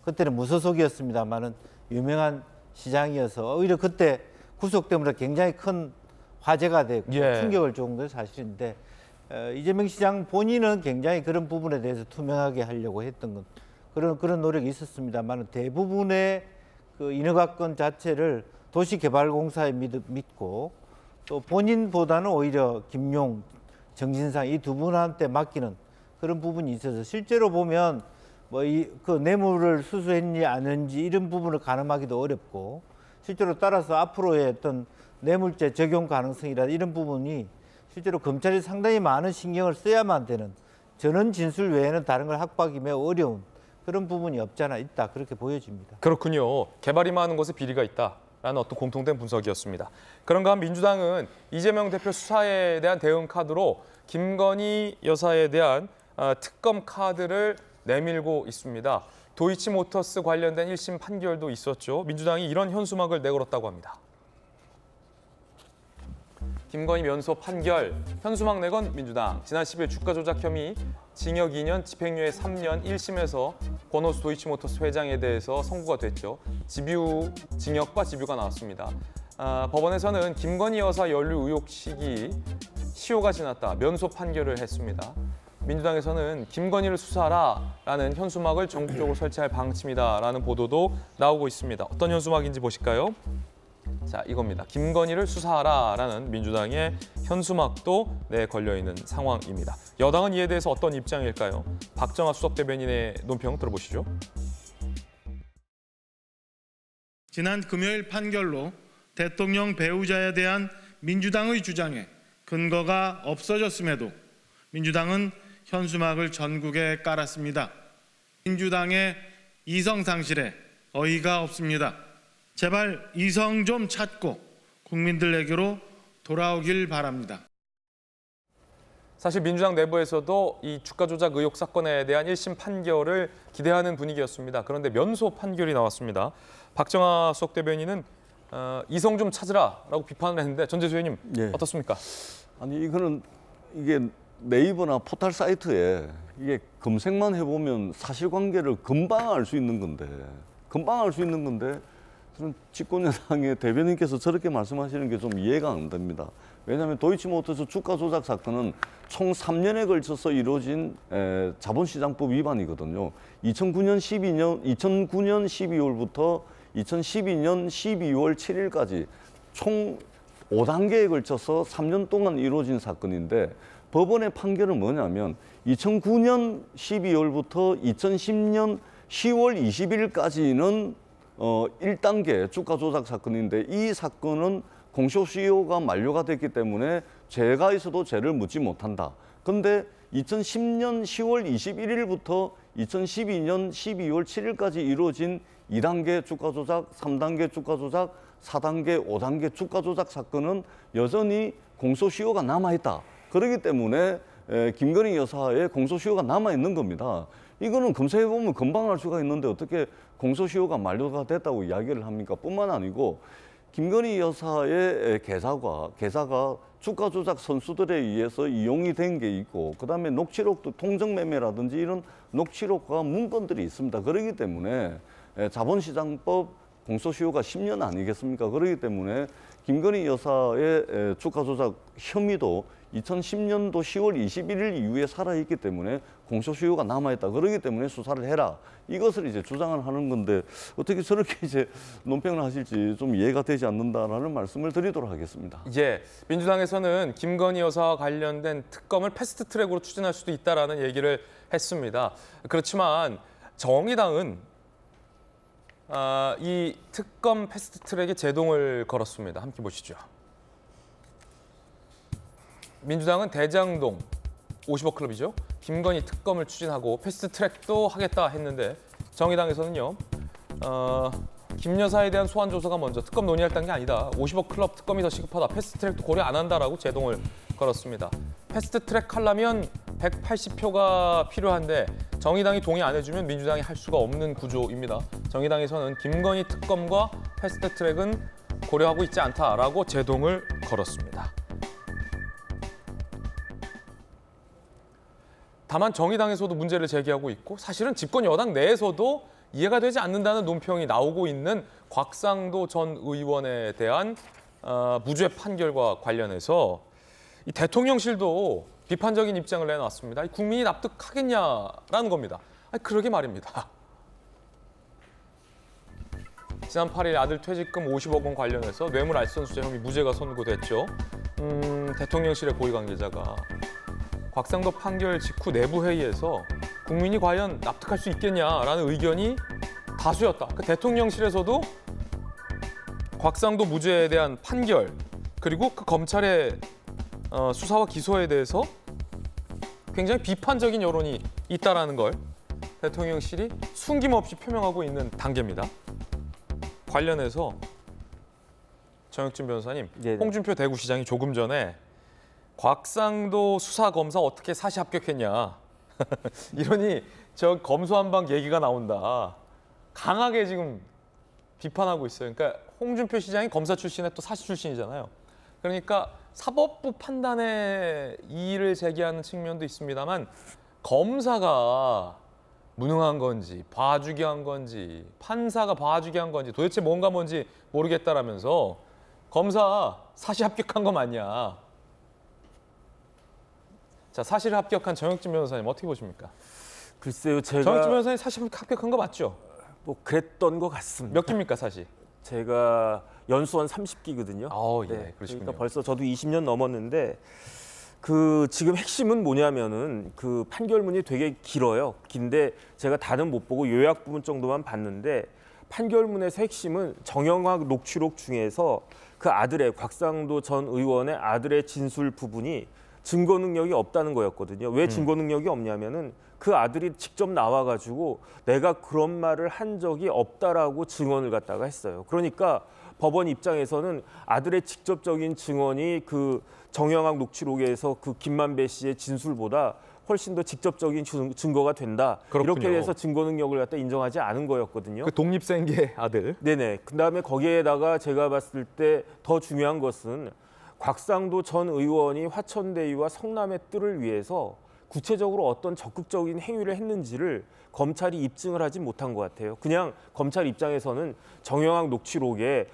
그때는 무소속이었습니다만은 유명한 시장이어서 오히려 그때 구속 때문에 굉장히 큰 화제가 되고 충격을 준 건 사실인데 이재명 시장 본인은 굉장히 그런 부분에 대해서 투명하게 하려고 했던 건 그런 노력이 있었습니다만 대부분의 그 인허가권 자체를 도시개발공사에 믿고 또 본인보다는 오히려 김용, 정진상 이 두 분한테 맡기는 그런 부분이 있어서 실제로 보면 그 뇌물을 수수했니 아닌지 이런 부분을 가늠하기도 어렵고 실제로 따라서 앞으로의 어떤 뇌물죄 적용 가능성이라 이런 부분이 실제로 검찰이 상당히 많은 신경을 써야만 되는 전원 진술 외에는 다른 걸 확보하기 매우 어려운 그런 부분이 없지 않아 있다 그렇게 보여집니다. 그렇군요. 개발이 많은 곳에 비리가 있다라는 어떤 공통된 분석이었습니다. 그런가 하면 민주당은 이재명 대표 수사에 대한 대응 카드로 김건희 여사에 대한 특검 카드를 내밀고 있습니다. 도이치모터스 관련된 1심 판결도 있었죠. 민주당이 이런 현수막을 내걸었다고 합니다. 김건희 면소 판결, 현수막 내건 민주당. 지난 10일 주가 조작 혐의, 징역 2년, 집행유예 3년 1심에서 권오수 도이치모터스 회장에 대해서 선고가 됐죠. 징역과 집유가 나왔습니다. 법원에서는 김건희 여사 연루 의혹 시기 시효가 지났다, 면소 판결을 했습니다. 민주당에서는 김건희를 수사하라라는 현수막을 전국적으로 설치할 방침이다라는 보도도 나오고 있습니다. 어떤 현수막인지 보실까요? 자, 이겁니다. 김건희를 수사하라라는 민주당의 현수막도 걸려있는 상황입니다. 여당은 이에 대해서 어떤 입장일까요? 박정아 수석 대변인의 논평 들어보시죠. 지난 금요일 판결로 대통령 배우자에 대한 민주당의 주장에 근거가 없어졌음에도 민주당은 현수막을 전국에 깔았습니다. 민주당의 이성 상실에 어이가 없습니다. 제발 이성 좀 찾고 국민들에게로 돌아오길 바랍니다. 사실 민주당 내부에서도 이 주가 조작 의혹 사건에 대한 1심 판결을 기대하는 분위기였습니다. 그런데 면소 판결이 나왔습니다. 박정아 수석 대변인은 이성 좀 찾으라라고 비판을 했는데 전재수 의원님 예. 어떻습니까? 아니 이게 네이버나 포털 사이트에 이게 검색만 해보면 사실관계를 금방 알 수 있는 건데 저는 집권여당의 대변인께서 저렇게 말씀하시는 게 좀 이해가 안 됩니다. 왜냐하면 도이치모터스 주가 조작 사건은 총 3년에 걸쳐서 이루어진 자본시장법 위반이거든요. 2009년 12월부터 2012년 12월 7일까지 총 5단계에 걸쳐서 3년 동안 이루어진 사건인데 법원의 판결은 뭐냐면 2009년 12월부터 2010년 10월 20일까지는 1단계 주가 조작 사건인데 이 사건은 공소시효가 만료가 됐기 때문에 죄가 있어도 죄를 묻지 못한다. 그런데 2010년 10월 21일부터 2012년 12월 7일까지 이루어진 2단계 주가 조작, 3단계 주가 조작, 4단계, 5단계 주가 조작 사건은 여전히 공소시효가 남아있다. 그렇기 때문에 김건희 여사의 공소시효가 남아있는 겁니다. 이거는 검색해보면 금방 알 수가 있는데 어떻게 공소시효가 만료가 됐다고 이야기를 합니까? 뿐만 아니고 김건희 여사의 계좌가 주가 조작 선수들에 의해서 이용이 된 게 있고 그다음에 녹취록도 통정매매라든지 이런 녹취록과 문건들이 있습니다. 그렇기 때문에 자본시장법 공소시효가 10년 아니겠습니까? 그렇기 때문에 김건희 여사의 주가 조작 혐의도 2010년도 10월 21일 이후에 살아있기 때문에 공소시효가 남아있다. 그렇기 때문에 수사를 해라. 이것을 이제 주장을 하는 건데 어떻게 저렇게 이제 논평을 하실지 좀 이해가 되지 않는다라는 말씀을 드리도록 하겠습니다. 예, 민주당에서는 김건희 여사와 관련된 특검을 패스트트랙으로 추진할 수도 있다라는 얘기를 했습니다. 그렇지만 정의당은 이 특검 패스트트랙에 제동을 걸었습니다. 함께 보시죠. 민주당은 대장동 50억 클럽이죠. 김건희 특검을 추진하고 패스트트랙도 하겠다 했는데 정의당에서는요. 김 여사에 대한 소환 조사가 먼저 특검 논의할 단계 아니다. 50억 클럽 특검이 더 시급하다. 패스트트랙도 고려 안 한다라고 제동을 걸었습니다. 패스트트랙 하려면 180표가 필요한데 정의당이 동의 안 해주면 민주당이 할 수가 없는 구조입니다. 정의당에서는 김건희 특검과 패스트트랙은 고려하고 있지 않다라고 제동을 걸었습니다. 다만 정의당에서도 문제를 제기하고 있고 사실은 집권 여당 내에서도 이해가 되지 않는다는 논평이 나오고 있는 곽상도 전 의원에 대한 무죄 판결과 관련해서 이 대통령실도 비판적인 입장을 내놨습니다. 국민이 납득하겠냐라는 겁니다. 그러게 말입니다. 지난 8일 아들 퇴직금 50억 원 관련해서 뇌물 알선수재 혐의 무죄가 선고됐죠. 대통령실의 고위 관계자가 곽상도 판결 직후 내부 회의에서 국민이 과연 납득할 수 있겠냐라는 의견이 다수였다. 대통령실에서도 곽상도 무죄에 대한 판결 그리고 그 검찰의 수사와 기소에 대해서 굉장히 비판적인 여론이 있다라는 걸 대통령실이 숨김없이 표명하고 있는 단계입니다. 관련해서 정혁진 변호사님, 네네. 홍준표 대구시장이 조금 전에 곽상도 수사검사 어떻게 사시 합격했냐 이러니 저 검수한박 얘기가 나온다. 강하게 지금 비판하고 있어요. 그러니까 홍준표 시장이 검사 출신에 또 사시 출신이잖아요. 그러니까 사법부 판단에 이의를 제기하는 측면도 있습니다만 검사가 무능한 건지 봐주기 한 건지 판사가 봐주기 한 건지 도대체 뭔지 모르겠다라면서 검사 사시 합격한 거 맞냐. 자, 사실 합격한 정혁진 변호사님 어떻게 보십니까? 글쎄요, 제가 정혁진 변호사님 사실 합격한 거 맞죠? 뭐 그랬던 것 같습니다. 몇 기입니까 사실? 제가 연수원 30기거든요. 예, 그러시군요. 그러니까 벌써 저도 20년 넘었는데 지금 핵심은 뭐냐면은 그 판결문이 되게 길어요. 긴데 제가 다는 못 보고 요약 부분 정도만 봤는데 판결문에서 핵심은 정영학 녹취록 중에서 그 아들의 곽상도 전 의원의 아들의 진술 부분이 증거 능력이 없다는 거였거든요. 왜 증거 능력이 없냐면은 그 아들이 직접 나와가지고 내가 그런 말을 한 적이 없다라고 증언을 갖다가 했어요. 그러니까 법원 입장에서는 아들의 직접적인 증언이 그 정영학 녹취록에서 그 김만배 씨의 진술보다 훨씬 더 직접적인 증거가 된다. 그렇군요. 이렇게 해서 증거 능력을 갖다 인정하지 않은 거였거든요. 그 독립생계 아들. 네네. 그다음에 거기에다가 제가 봤을 때 더 중요한 것은 곽상도 전 의원이 화천대유와 성남의 뜰을 위해서 구체적으로 어떤 적극적인 행위를 했는지를 검찰이 입증을 하지 못한 것 같아요. 그냥 검찰 입장에서는 정영학 녹취록에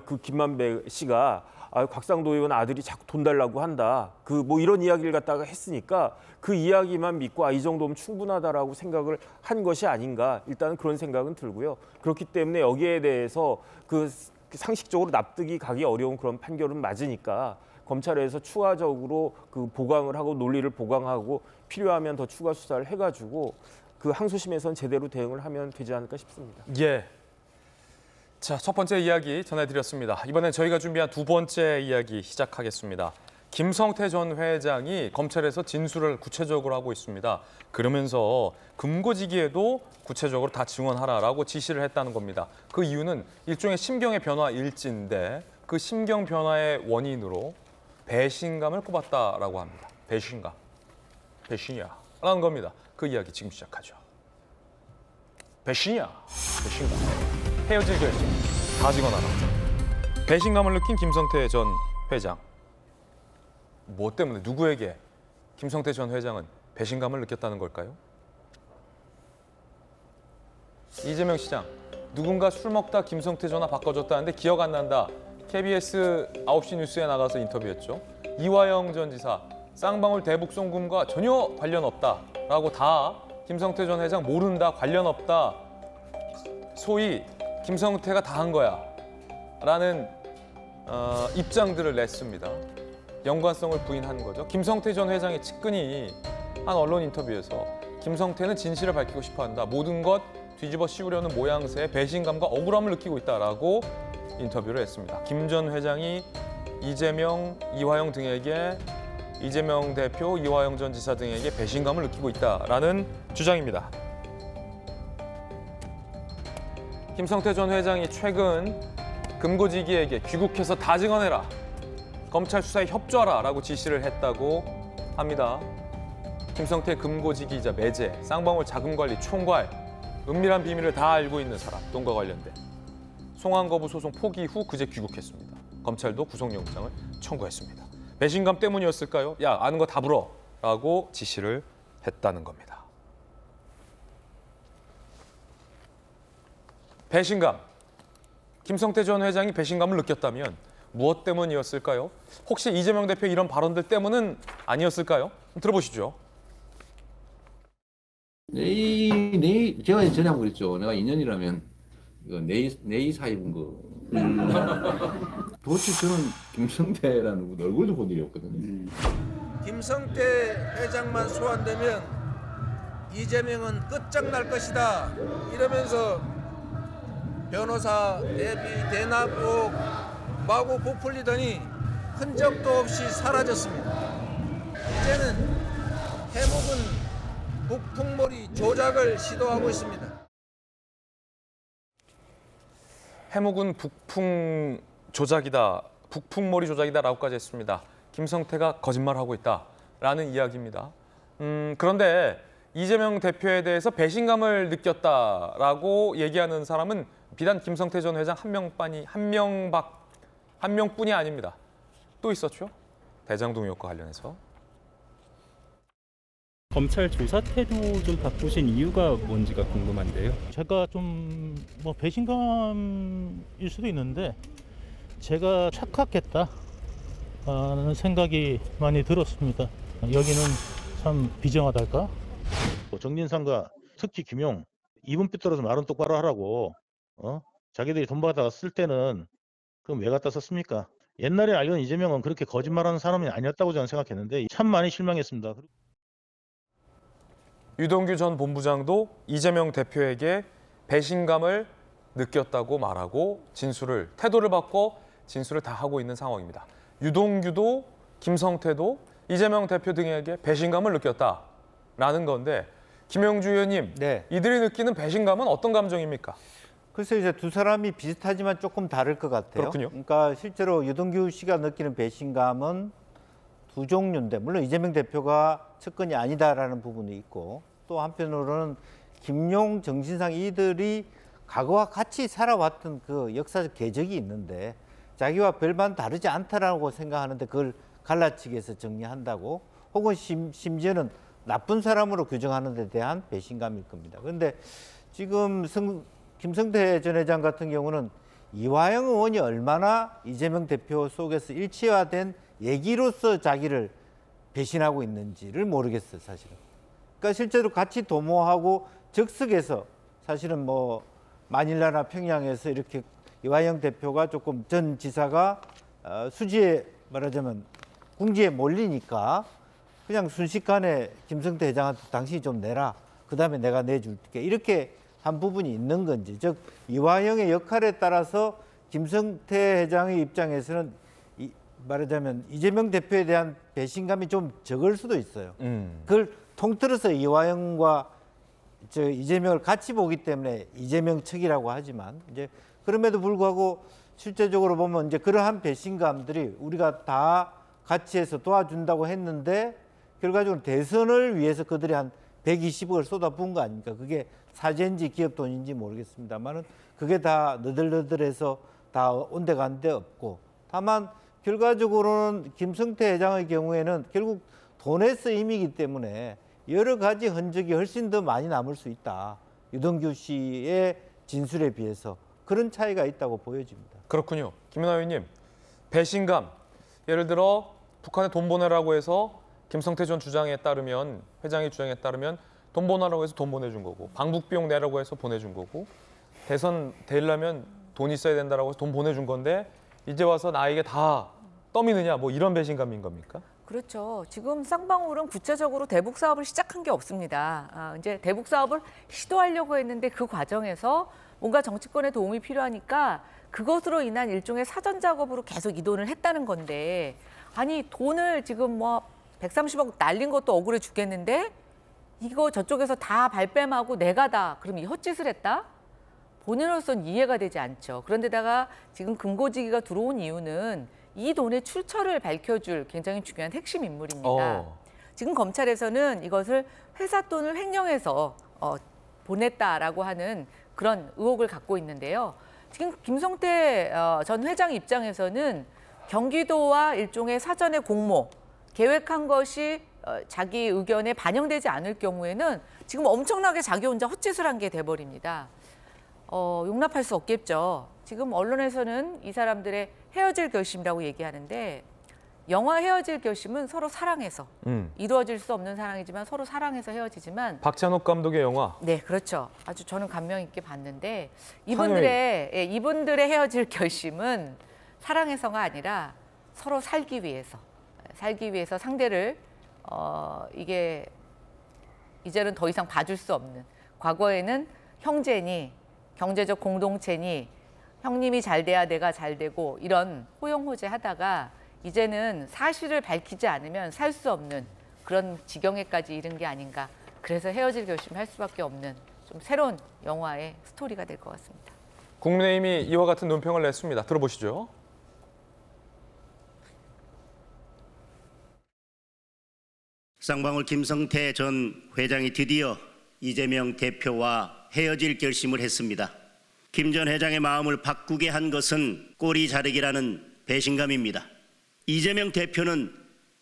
그 김만배 씨가 곽상도 의원 아들이 자꾸 돈 달라고 한다. 그 뭐 이런 이야기를 갖다가 했으니까 그 이야기만 믿고 이 정도면 충분하다라고 생각을 한 것이 아닌가. 일단은 그런 생각은 들고요. 그렇기 때문에 여기에 대해서 그 상식적으로 납득이 가기 어려운 그런 판결은 맞으니까 검찰에서 추가적으로 그 보강을 하고 논리를 보강하고 필요하면 더 추가 수사를 해가지고 그 항소심에서는 제대로 대응을 하면 되지 않을까 싶습니다. 예. 자, 첫 번째 이야기 전해드렸습니다. 이번엔 저희가 준비한 두 번째 이야기 시작하겠습니다. 김성태 전 회장이 검찰에서 진술을 구체적으로 하고 있습니다. 그러면서 금고지기에도 구체적으로 다 증언하라라고 지시를 했다는 겁니다. 그 이유는 일종의 심경의 변화 일지인데 그 심경 변화의 원인으로 배신감을 꼽았다라고 합니다. 배신감. 배신이야. 라는 겁니다. 그 이야기 지금 시작하죠. 배신이야. 배신감. 헤어질 결심. 다 증언하라. 배신감을 느낀 김성태 전 회장. 뭐 때문에 누구에게 김성태 전 회장은 배신감을 느꼈다는 걸까요? 이재명 시장, 누군가 술 먹다 김성태 전화 바꿔줬다는데 기억 안 난다. KBS 9시 뉴스에 나가서 인터뷰했죠. 이화영 전 지사, 쌍방울 대북 송금과 전혀 관련 없다라고 다 김성태 전 회장 모른다, 관련 없다. 소위 김성태가 다 한 거야 라는 입장들을 냈습니다. 연관성을 부인한 거죠. 김성태 전 회장이 측근히 한 언론 인터뷰에서 김성태는 진실을 밝히고 싶어한다. 모든 것 뒤집어 씌우려는 모양새에 배신감과 억울함을 느끼고 있다라고 인터뷰를 했습니다. 김 전 회장이 이재명, 이화영 등에게 이재명 대표, 이화영 전 지사 등에게 배신감을 느끼고 있다라는 주장입니다. 김성태 전 회장이 최근 금고지기에게 귀국해서 다 증언해라. 검찰 수사에 협조하라라고 지시를 했다고 합니다. 김성태 금고지기이자 매제, 쌍방울 자금관리 총괄, 은밀한 비밀을 다 알고 있는 사람, 돈과 관련된 송환 거부 소송 포기 후 그제 귀국했습니다. 검찰도 구속영장을 청구했습니다. 배신감 때문이었을까요? 야, 아는 거 다 불어 라고 지시를 했다는 겁니다. 배신감. 김성태 전 회장이 배신감을 느꼈다면 무엇 때문이었을까요? 혹시 이재명 대표 이런 발언들 때문은 아니었을까요? 들어보시죠. 제가 전에 한번 그랬죠. 내가 2년이라면 이거 내이 사입은 거. 도대체 저는 김성태라는 얼굴도 본 일이 없거든요. 김성태 회장만 소환되면 이재명은 끝장날 것이다. 이러면서 변호사 대비 대납 의혹 마구 부풀리더니 흔적도 없이 사라졌습니다. 이제는 해묵은 북풍몰이 조작을 시도하고 있습니다. 해묵은 북풍 조작이다, 북풍몰이 조작이다라고까지 했습니다. 김성태가 거짓말하고 있다라는 이야기입니다. 그런데 이재명 대표에 대해서 배신감을 느꼈다라고 얘기하는 사람은 비단 김성태 전 회장 한 명뿐이 아닙니다. 또 있었죠. 대장동 의혹과 관련해서. 검찰 조사 태도 좀 바꾸신 이유가 뭔지가 궁금한데요. 제가 좀 뭐 배신감일 수도 있는데 제가 착각했다 하는 생각이 많이 들었습니다. 여기는 참 비정하달까? 정진상과 특히 김용 이분 삐뚤어서 말은 똑바로 하라고 자기들이 돈 받아 쓸 때는 그럼 왜 갖다 썼습니까? 옛날에 알던 이재명은 그렇게 거짓말하는 사람이 아니었다고 저는 생각했는데 참 많이 실망했습니다. 유동규 전 본부장도 이재명 대표에게 배신감을 느꼈다고 말하고 태도를 바꿔 진술을 다 하고 있는 상황입니다. 유동규도 김성태도 이재명 대표 등에게 배신감을 느꼈다라는 건데 김영주 의원님, 네. 이들이 느끼는 배신감은 어떤 감정입니까? 글쎄 이제 두 사람이 비슷하지만 조금 다를 것 같아요. 그렇군요. 그러니까 실제로 유동규 씨가 느끼는 배신감은 두 종류인데 물론 이재명 대표가 측근이 아니다라는 부분이 있고 또 한편으로는 김용, 정진상 이들이 과거와 같이 살아왔던 그 역사적 궤적이 있는데 자기와 별반 다르지 않다라고 생각하는데 그걸 갈라치기 해서 정리한다고 혹은 심지어는 나쁜 사람으로 규정하는 데 대한 배신감일 겁니다. 그런데 지금 김성태 전 회장 같은 경우는 이화영 의원이 얼마나 이재명 대표 속에서 일체화된 얘기로서 자기를 배신하고 있는지를 모르겠어요, 사실은. 그러니까 실제로 같이 도모하고 적석에서 사실은 뭐 마닐라나 평양에서 이렇게 이화영 대표가 조금 전 지사가 수지에 말하자면 궁지에 몰리니까 그냥 순식간에 김성태 회장한테 당신이 좀 내라. 그다음에 내가 내줄게. 이렇게 한 부분이 있는 건지. 즉 이화영의 역할에 따라서 김성태 회장의 입장에서는 말하자면 이재명 대표에 대한 배신감이 좀 적을 수도 있어요. 그걸 통틀어서 이화영과 이재명을 같이 보기 때문에 이재명 측이라고 하지만 이제 그럼에도 불구하고 실제적으로 보면 이제 그러한 배신감들이 우리가 다 같이 해서 도와준다고 했는데 결과적으로 대선을 위해서 그들이 한 120억을 쏟아부은 거 아닙니까? 그게 사재인지 기업 돈인지 모르겠습니다만은 그게 다 너덜너덜해서 다 온데간데 없고 다만 결과적으로는 김성태 회장의 경우에는 결국 돈의 쓰임이기 때문에 여러 가지 흔적이 훨씬 더 많이 남을 수 있다. 유동규 씨의 진술에 비해서 그런 차이가 있다고 보여집니다. 그렇군요. 김은하 의원님, 배신감. 예를 들어 북한에 돈 보내라고 해서 김성태 전 주장에 따르면 회장의 주장에 따르면 돈 보내라고 해서 돈 보내준 거고 방북 비용 내라고 해서 보내준 거고 대선 되려면 돈 있어야 된다라고 해서 돈 보내준 건데 이제 와서 나에게 다 떠미느냐 뭐 이런 배신감인 겁니까? 그렇죠. 지금 쌍방울은 구체적으로 대북 사업을 시작한 게 없습니다. 이제 대북 사업을 시도하려고 했는데 그 과정에서 뭔가 정치권의 도움이 필요하니까 그것으로 인한 일종의 사전 작업으로 계속 이동을 했다는 건데 아니 돈을 지금 뭐 130억 날린 것도 억울해 죽겠는데 이거 저쪽에서 다 발뺌하고 내가 다 그럼 이 헛짓을 했다? 본인으로서는 이해가 되지 않죠. 그런데다가 지금 금고지기가 들어온 이유는 이 돈의 출처를 밝혀줄 굉장히 중요한 핵심 인물입니다. 지금 검찰에서는 이것을 회사 돈을 횡령해서 보냈다라고 하는 그런 의혹을 갖고 있는데요. 지금 김성태 전 회장 입장에서는 경기도와 일종의 사전의 공모, 계획한 것이 자기 의견에 반영되지 않을 경우에는 지금 엄청나게 자기 혼자 헛짓을 한 게 돼버립니다. 용납할 수 없겠죠. 지금 언론에서는 이 사람들의 헤어질 결심이라고 얘기하는데 영화 헤어질 결심은 서로 사랑해서 이루어질 수 없는 사랑이지만 서로 사랑해서 헤어지지만 박찬욱 감독의 영화. 네, 그렇죠. 아주 저는 감명 있게 봤는데 이분들의 헤어질 결심은 사랑해서가 아니라 서로 살기 위해서 상대를 이게 이제는 더 이상 봐줄 수 없는 과거에는 형제니 경제적 공동체니 형님이 잘 돼야 내가 잘 되고 이런 호용호제 하다가 이제는 사실을 밝히지 않으면 살 수 없는 그런 지경에까지 이른 게 아닌가. 그래서 헤어질 결심을 할 수밖에 없는 좀 새로운 영화의 스토리가 될 것 같습니다. 국민의힘이 이와 같은 논평을 냈습니다. 들어보시죠. 쌍방울 김성태 전 회장이 드디어 이재명 대표와 헤어질 결심을 했습니다. 김 전 회장의 마음을 바꾸게 한 것은 꼬리 자르기라는 배신감입니다. 이재명 대표는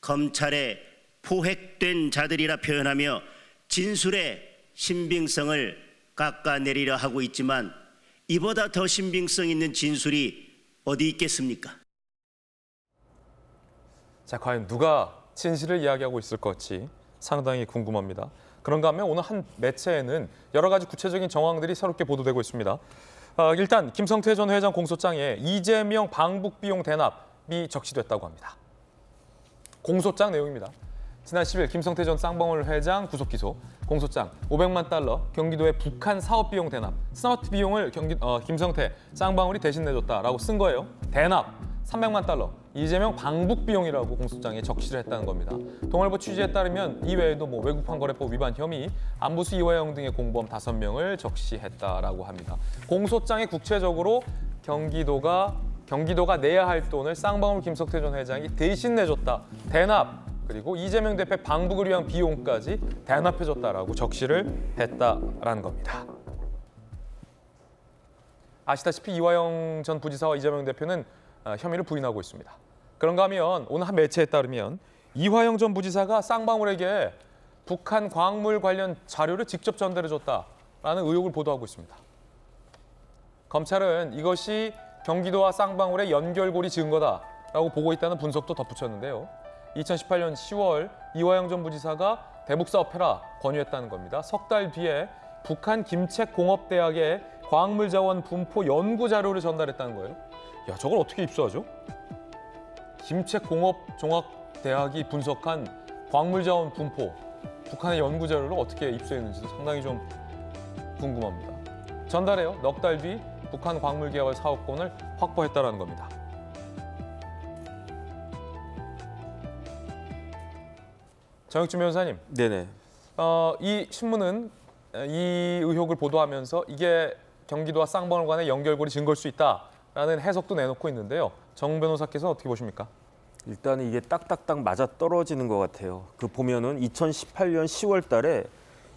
검찰에 포획된 자들이라 표현하며 진술의 신빙성을 깎아내리려 하고 있지만 이보다 더 신빙성 있는 진술이 어디 있겠습니까? 자, 과연 누가 진실을 이야기하고 있을 것지 상당히 궁금합니다. 그런가 하면 오늘 한 매체에는 여러 가지 구체적인 정황들이 새롭게 보도되고 있습니다. 일단 김성태 전 회장 공소장에 이재명 방북 비용 대납이 적시됐다고 합니다. 공소장 내용입니다. 지난 10일 김성태 전 쌍방울 회장 구속 기소, 공소장 500만 달러 경기도의 북한 사업 비용 대납, 스마트 비용을 김성태 쌍방울이 대신 내줬다라고 쓴 거예요. 대납 300만 달러, 이재명 방북 비용이라고 공소장에 적시를 했다는 겁니다. 동아일보 취재에 따르면 이외에도 외국판거래법 위반 혐의, 안부수 이화영 등의 공범 5명을 적시했다라고 합니다. 공소장에 구체적으로 경기도가 경기도가 내야 할 돈을 쌍방울 김성태 전 회장이 대신 내줬다. 대납. 그리고 이재명 대표 방북을 위한 비용까지 대납해줬다라고 적시를 했다라는 겁니다. 아시다시피 이화영 전 부지사와 이재명 대표는 혐의를 부인하고 있습니다. 그런가 하면 오늘 한 매체에 따르면 이화영 전 부지사가 쌍방울에게 북한 광물 관련 자료를 직접 전달해줬다라는 의혹을 보도하고 있습니다. 검찰은 이것이 경기도와 쌍방울의 연결고리 증거다라고 보고 있다는 분석도 덧붙였는데요. 2018년 10월 이화영 전 부지사가 대북 사업해라 권유했다는 겁니다. 석 달 뒤에 북한 김책공업대학의 광물자원 분포 연구 자료를 전달했다는 거예요. 야, 저걸 어떻게 입수하죠? 김책공업종합대학이 분석한 광물자원 분포, 북한의 연구 자료를 어떻게 입수했는지도 상당히 좀 궁금합니다. 전달해요. 넉 달 뒤 북한 광물개발 사업권을 확보했다는 겁니다. 정혁준 변호사님. 네네. 이 신문은 이 의혹을 보도하면서 이게 경기도와 쌍방울 간의 연결고리 증거일 수 있다라는 해석도 내놓고 있는데요. 정 변호사께서 어떻게 보십니까? 일단 이게 딱딱딱 맞아 떨어지는 것 같아요. 그 보면은 2018년 10월 달에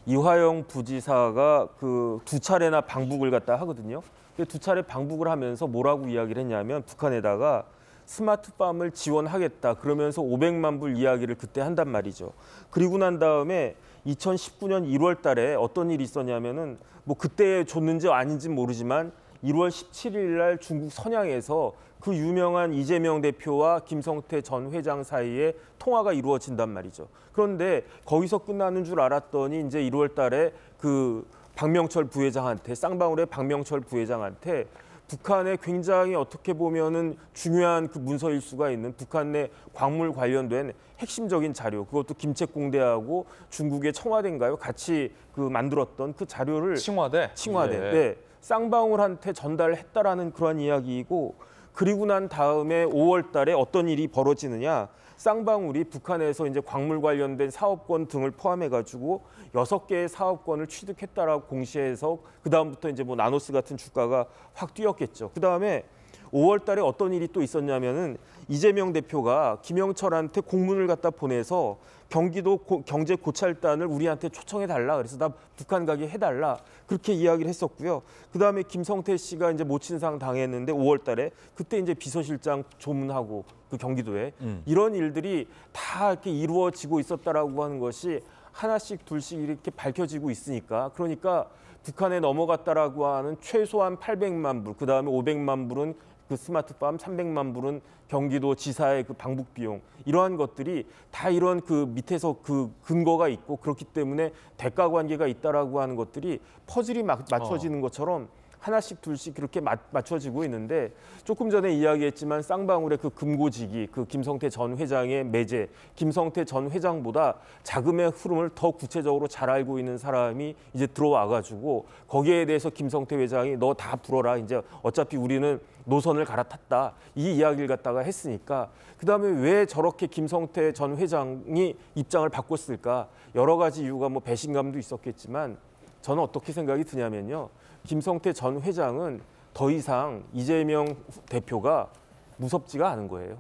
이화영 부지사가 그 두 차례나 방북을 갔다 하거든요. 두 차례 방북을 하면서 뭐라고 이야기를 했냐면 북한에다가 스마트팜을 지원하겠다 그러면서 500만 불 이야기를 그때 한단 말이죠. 그리고 난 다음에 2019년 1월 달에 어떤 일이 있었냐면은 뭐 그때 줬는지 아닌지 모르지만 1월 17일 날 중국 선양에서 그 유명한 이재명 대표와 김성태 전 회장 사이에 통화가 이루어진단 말이죠. 그런데 거기서 끝나는 줄 알았더니 이제 1월 달에 그 박명철 부회장한테 쌍방울의 박명철 부회장한테 북한의 굉장히 어떻게 보면은 중요한 그 문서일 수가 있는 북한 내 광물 관련된 핵심적인 자료, 그것도 김책공대하고 중국의 청와대인가요? 같이 그 만들었던 그 자료를 청와대. 예. 네, 쌍방울한테 전달했다라는 그런 이야기이고, 그리고 난 다음에 5월 달에 어떤 일이 벌어지느냐? 쌍방울이 북한에서 이제 광물 관련된 사업권 등을 포함해가지고 6개의 사업권을 취득했다라고 공시해서 그 다음부터 이제 뭐 나노스 같은 주가가 확 뛰었겠죠. 그 다음에 5월 달에 어떤 일이 또 있었냐면은 이재명 대표가 김영철한테 공문을 갖다 보내서 경기도 경제 고찰단을 우리한테 초청해 달라. 그래서 나 북한 가게 해달라. 그렇게 이야기를 했었고요. 그 다음에 김성태 씨가 이제 모친상 당했는데 5월 달에 그때 이제 비서실장 조문하고 그 경기도에 이런 일들이 다 이렇게 이루어지고 있었다라고 하는 것이 하나씩 둘씩 이렇게 밝혀지고 있으니까, 그러니까 북한에 넘어갔다라고 하는 최소한 800만 불, 그 다음에 500만 불은 그 스마트팜, 300만 불은 경기도 지사의 그 방북 비용, 이러한 것들이 다 이런 그 밑에서 그 근거가 있고 그렇기 때문에 대가 관계가 있다라고 하는 것들이 퍼즐이 맞춰지는 것처럼 하나씩 둘씩 그렇게 맞춰지고 있는데, 조금 전에 이야기했지만 쌍방울의 그 금고지기, 그 김성태 전 회장의 매제, 김성태 전 회장보다 자금의 흐름을 더 구체적으로 잘 알고 있는 사람이 이제 들어와가지고 거기에 대해서 김성태 회장이 너 다 불어라, 이제 어차피 우리는 노선을 갈아탔다, 이 이야기를 갖다가 했으니까, 그다음에 왜 저렇게 김성태 전 회장이 입장을 바꿨을까? 여러 가지 이유가 뭐 배신감도 있었겠지만 저는 어떻게 생각이 드냐면요. 김성태 전 회장은 더 이상 이재명 대표가 무섭지가 않은 거예요.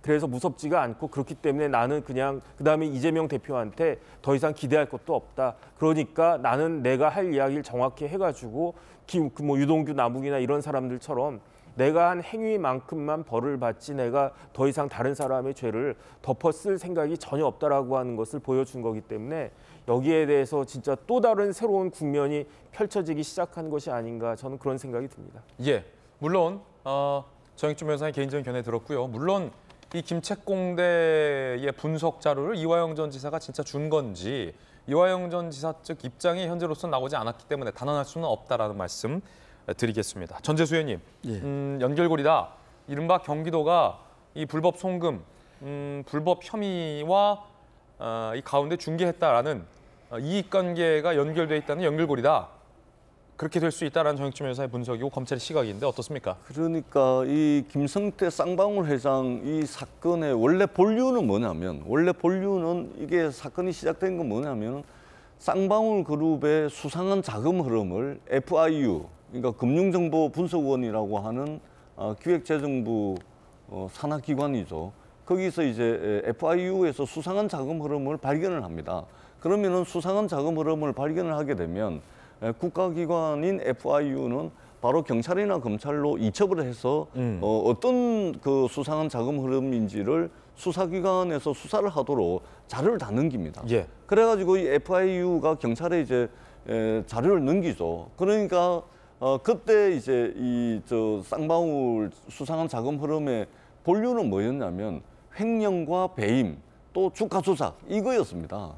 그래서 무섭지가 않고, 그렇기 때문에 나는 그냥 그다음에 이재명 대표한테 더 이상 기대할 것도 없다. 그러니까 나는 내가 할 이야기를 정확히 해가지고 뭐 유동규, 남욱이나 이런 사람들처럼 내가 한 행위만큼만 벌을 받지 내가 더 이상 다른 사람의 죄를 덮어쓸 생각이 전혀 없다라고 하는 것을 보여준 거기 때문에 여기에 대해서 진짜 또 다른 새로운 국면이 펼쳐지기 시작한 것이 아닌가, 저는 그런 생각이 듭니다. 예, 물론 정혁준 변호사의 개인적인 견해 들었고요. 물론 이 김책공대의 분석 자료를 이화영 전 지사가 진짜 준 건지 이화영 전 지사 측 입장이 현재로서는 나오지 않았기 때문에 단언할 수는 없다라는 말씀 드리겠습니다. 전재수 의원님, 연결고리다. 이른바 경기도가 이 불법 송금, 불법 혐의와 이 가운데 중개했다라는 이익관계가 연결돼 있다는 연결고리다. 그렇게 될 수 있다라는 정혁준 변호사의 분석이고 검찰의 시각인데 어떻습니까? 그러니까 이 김성태 쌍방울 회장 이 사건의 원래 본류는 뭐냐면, 원래 본류는 이게 사건이 시작된 건 뭐냐면 쌍방울 그룹의 수상한 자금 흐름을 FIU, 그러니까 금융정보분석원이라고 하는 기획재정부 산하기관이죠. 거기서 이제 FIU에서 수상한 자금 흐름을 발견을 합니다. 그러면은 수상한 자금 흐름을 발견을 하게 되면 국가기관인 FIU는 바로 경찰이나 검찰로 이첩을 해서 어떤 그 수상한 자금 흐름인지를 수사기관에서 수사를 하도록 자료를 다 넘깁니다. 예. 그래가지고 이 FIU가 경찰에 이제 자료를 넘기죠. 그러니까 그때 이제 이 쌍방울 수상한 자금 흐름의 본류는 뭐였냐면 횡령과 배임 또 주가 조작 이거였습니다.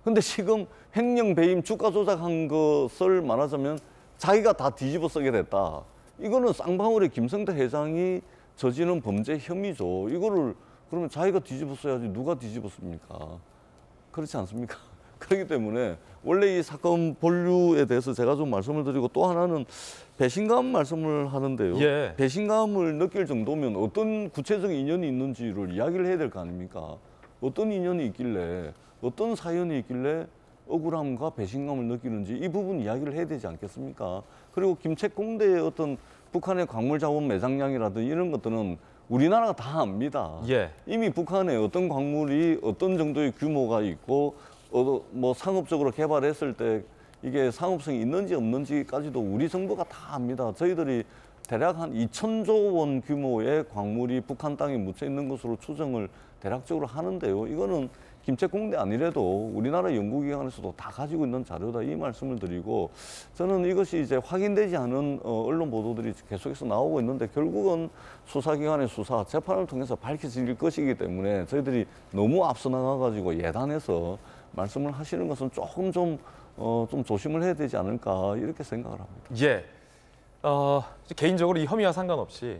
근데 지금 횡령, 배임, 주가 조작한 것을 말하자면 자기가 다 뒤집어 쓰게 됐다. 이거는 쌍방울의 김성태 회장이 저지른 범죄 혐의죠. 이거를 그러면 자기가 뒤집어 써야지 누가 뒤집어 씁니까? 그렇지 않습니까? 그렇기 때문에 원래 이 사건 본류에 대해서 제가 좀 말씀을 드리고 또 하나는 배신감 말씀을 하는데요. 예. 배신감을 느낄 정도면 어떤 구체적인 인연이 있는지를 이야기를 해야 될 거 아닙니까? 어떤 인연이 있길래 어떤 사연이 있길래 억울함과 배신감을 느끼는지 이 부분 이야기를 해야 되지 않겠습니까? 그리고 김책공대의 어떤 북한의 광물자원 매장량이라든지 이런 것들은 우리나라가 다 압니다. 예. 이미 북한에 어떤 광물이 어떤 정도의 규모가 있고 뭐 상업적으로 개발했을 때 이게 상업성이 있는지 없는지까지도 우리 정부가 다 압니다. 저희들이 대략 한 2,000조 원 규모의 광물이 북한 땅에 묻혀 있는 것으로 추정을 대략적으로 하는데요. 이거는 김책공대 아니래도 우리나라 연구기관에서도 다 가지고 있는 자료다 이 말씀을 드리고 저는 이것이 이제 확인되지 않은 언론 보도들이 계속해서 나오고 있는데 결국은 수사기관의 수사, 재판을 통해서 밝혀질 것이기 때문에 저희들이 너무 앞서 나가가지고 예단해서 말씀을 하시는 것은 조금 좀 조심을 해야 되지 않을까 이렇게 생각을 합니다. 예. 개인적으로 이 혐의와 상관없이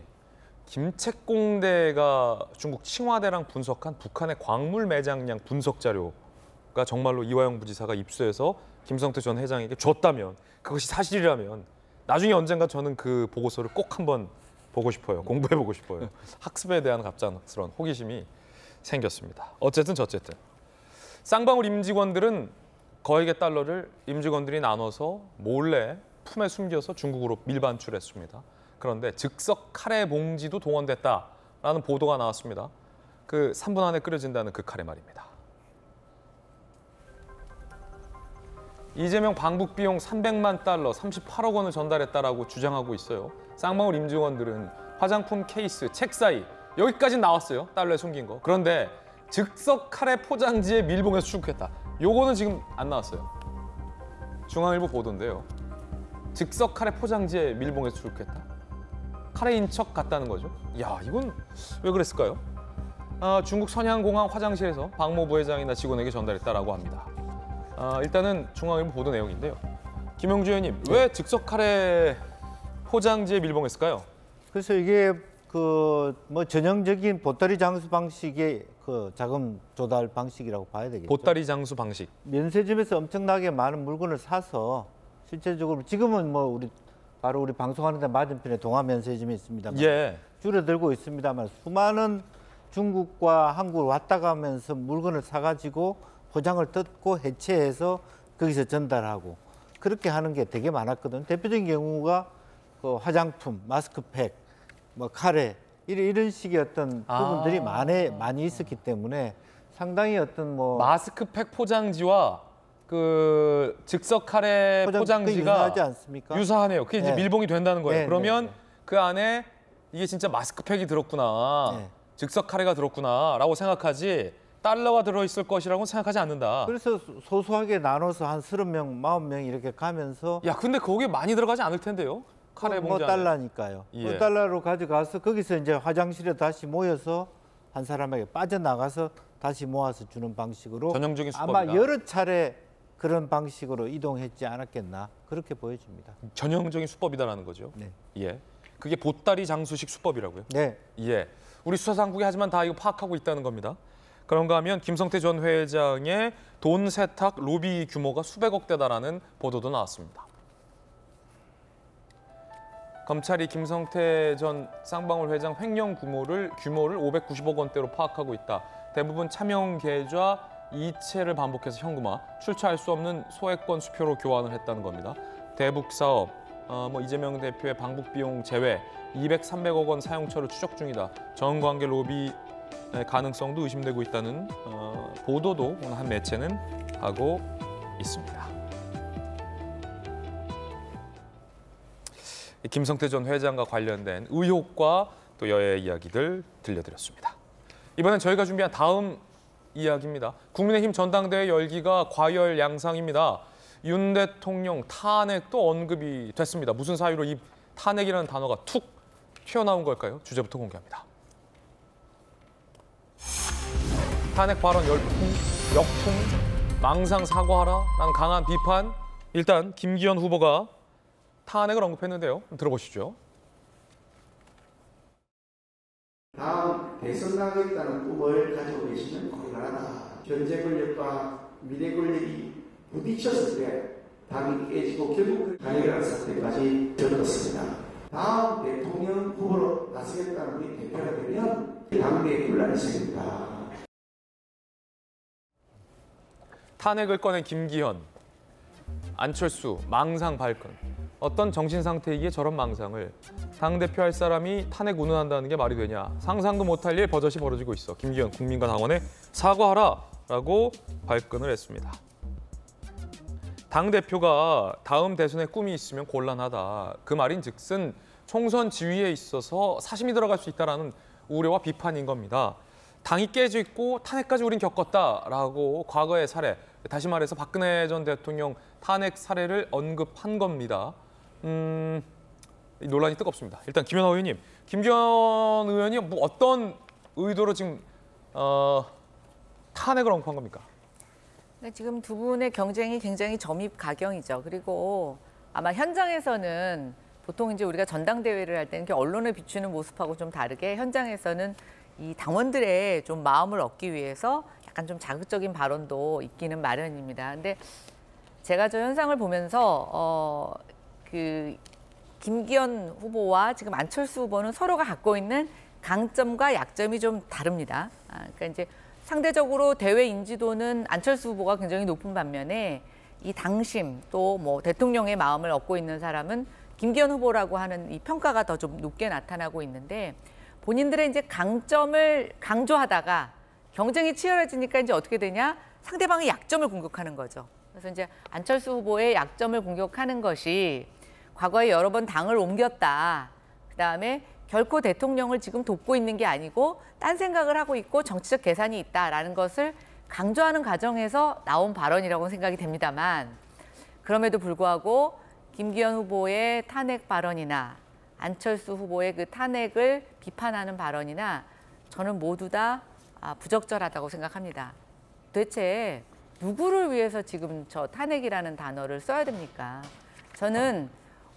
김책공대가 중국 칭화대랑 분석한 북한의 광물 매장량 분석 자료가 정말로 이화영 부지사가 입수해서 김성태 전 회장에게 줬다면 그것이 사실이라면 나중에 언젠가 저는 그 보고서를 꼭 한번 보고 싶어요. 공부해보고 싶어요. 학습에 대한 갑작스러운 호기심이 생겼습니다. 어쨌든 저쨌든 쌍방울 임직원들은 거액의 달러를 임직원들이 나눠서 몰래 품에 숨겨서 중국으로 밀반출했습니다. 그런데 즉석 카레 봉지도 동원됐다라는 보도가 나왔습니다. 그 3분 안에 끓여진다는 그 카레 말입니다. 이재명 방북 비용 300만 달러, 38억 원을 전달했다라고 주장하고 있어요. 쌍방울 임직원들은 화장품 케이스, 책 사이 여기까지 나왔어요. 달러에 숨긴 거. 그런데 즉석 카레 포장지에 밀봉해서 출국했다. 요거는 지금 안 나왔어요. 중앙일보 보도인데요. 즉석 카레 포장지에 밀봉해서 출국했다. 카레인 척 같다는 거죠. 야, 이건 왜 그랬을까요? 중국 선양공항 화장실에서 박모 부회장이나 직원에게 전달했다라고 합니다. 일단은 중앙일보 보도 내용인데요. 김영주 의원님, 왜 즉석 카레 포장지에 밀봉했을까요? 그래서 이게 뭐 전형적인 보따리 장수 방식의 그 자금 조달 방식이라고 봐야 되겠죠. 보따리 장수 방식. 면세점에서 엄청나게 많은 물건을 사서 실제적으로 지금은 뭐 바로 우리 방송하는데 맞은편에 동아면세점이 있습니다만 예. 줄어들고 있습니다만 수많은 중국과 한국을 왔다 가면서 물건을 사가지고 포장을 뜯고 해체해서 거기서 전달하고 그렇게 하는 게 되게 많았거든요. 대표적인 경우가 그 화장품, 마스크팩, 뭐 카레 이런 식의 어떤 부분들이 많이 있었기 때문에 상당히 어떤 뭐 마스크팩 포장지와 그 즉석 카레 포장지가 유사하지 않습니까? 유사하네요. 그게 이제 밀봉이 된다는 거예요. 네, 그러면 그 안에 이게 진짜 마스크팩이 들었구나, 즉석 카레가 들었구나라고 생각하지 달러가 들어있을 것이라고는 생각하지 않는다. 그래서 소소하게 나눠서 한 30명, 40명 이렇게 가면서 야, 근데 거기에 많이 들어가지 않을 텐데요. 카레 봉지 안에. 달러니까요. 예. 달러로 가져가서 거기서 이제 화장실에 다시 모여서 한 사람에게 빠져나가서 다시 모아서 주는 방식으로 전형적인 수법이다. 아마 여러 차례 그런 방식으로 이동했지 않았겠나 그렇게 보여집니다. 전형적인 수법이다라는 거죠. 네. 예. 그게 보따리 장수식 수법이라고요. 네. 예. 우리 수사당국이 하지만 다 이거 파악하고 있다는 겁니다. 그런가 하면 김성태 전 회장의 돈 세탁 로비 규모가 수백억 대다라는 보도도 나왔습니다. 검찰이 김성태 전 쌍방울 회장 횡령 규모를 590억 원대로 파악하고 있다. 대부분 차명 계좌 이체를 반복해서 현금화, 출처할 수 없는 소액권 수표로 교환을 했다는 겁니다. 대북 사업, 이재명 대표의 방북 비용 제외 200, 300억 원 사용처를 추적 중이다. 정관계 로비 가능성도 의심되고 있다는 보도도 오늘 한 매체는 하고 있습니다. 김성태 전 회장과 관련된 의혹과 또 여야의 이야기들 들려드렸습니다. 이번엔 저희가 준비한 다음 이야기입니다. 국민의힘 전당대회 열기가 과열 양상입니다. 윤 대통령 탄핵도 언급이 됐습니다. 무슨 사유로 이 탄핵이라는 단어가 툭 튀어나온 걸까요? 주제부터 공개합니다. 탄핵 발언 열풍, 역풍, 망상 사과하라라는 강한 비판. 일단 김기현 후보가 탄핵을 언급했는데요. 들어보시죠. 다음 대선 나가겠다는 꿈을 가지고 계시는 곤란하다. 현재 권력과 미래 권력이 부딪혔을 때 당이 깨지고 결국 탄핵이라는 사태까지 접었습니다. 다음 대통령 후보로 나서겠다는 우리 대표가 되면 당내에 분란이 생깁니다. 탄핵을 꺼낸 김기현, 안철수, 망상 발끈. 어떤 정신 상태이기에 저런 망상을 당대표 할 사람이 탄핵 운운한다는 게 말이 되냐. 상상도 못할 일 버젓이 벌어지고 있어. 김기현 국민과 당원에 사과하라라고 발끈을 했습니다. 당대표가 다음 대선에 꿈이 있으면 곤란하다. 그 말인즉슨 총선 지휘에 있어서 사심이 들어갈 수 있다는 우려와 비판인 겁니다. 당이 깨져 있고 탄핵까지 우린 겪었다라고 과거의 사례, 다시 말해서 박근혜 전 대통령 탄핵 사례를 언급한 겁니다. 논란이 뜨겁습니다. 일단 김연아 의원님, 김기현 의원이 뭐 어떤 의도로 지금 탄핵을 언급한 겁니까? 네, 지금 두 분의 경쟁이 굉장히 점입가경이죠. 그리고 아마 현장에서는 보통 이제 우리가 전당대회를 할 때는 이렇게 언론에 비추는 모습하고 좀 다르게 현장에서는 이 당원들의 좀 마음을 얻기 위해서 약간 좀 자극적인 발언도 있기는 마련입니다. 근데 제가 저 현상을 보면서 그 김기현 후보와 지금 안철수 후보는 서로가 갖고 있는 강점과 약점이 좀 다릅니다. 그러니까 이제 상대적으로 대외 인지도는 안철수 후보가 굉장히 높은 반면에 이 당심 또 뭐 대통령의 마음을 얻고 있는 사람은 김기현 후보라고 하는 이 평가가 더 좀 높게 나타나고 있는데 본인들의 이제 강점을 강조하다가 경쟁이 치열해지니까 이제 어떻게 되냐? 상대방의 약점을 공격하는 거죠. 그래서 이제 안철수 후보의 약점을 공격하는 것이 과거에 여러 번 당을 옮겼다. 그다음에 결코 대통령을 지금 돕고 있는 게 아니고 딴 생각을 하고 있고 정치적 계산이 있다라는 것을 강조하는 과정에서 나온 발언이라고 생각이 됩니다만 그럼에도 불구하고 김기현 후보의 탄핵 발언이나 안철수 후보의 그 탄핵을 비판하는 발언이나 저는 모두 다 부적절하다고 생각합니다. 도대체 누구를 위해서 지금 저 탄핵이라는 단어를 써야 됩니까? 저는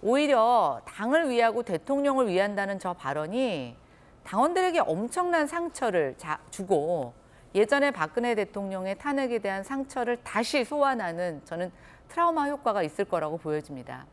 오히려 당을 위하고 대통령을 위한다는 저 발언이 당원들에게 엄청난 상처를 주고 예전에 박근혜 대통령의 탄핵에 대한 상처를 다시 소환하는 저는 트라우마 효과가 있을 거라고 보여집니다.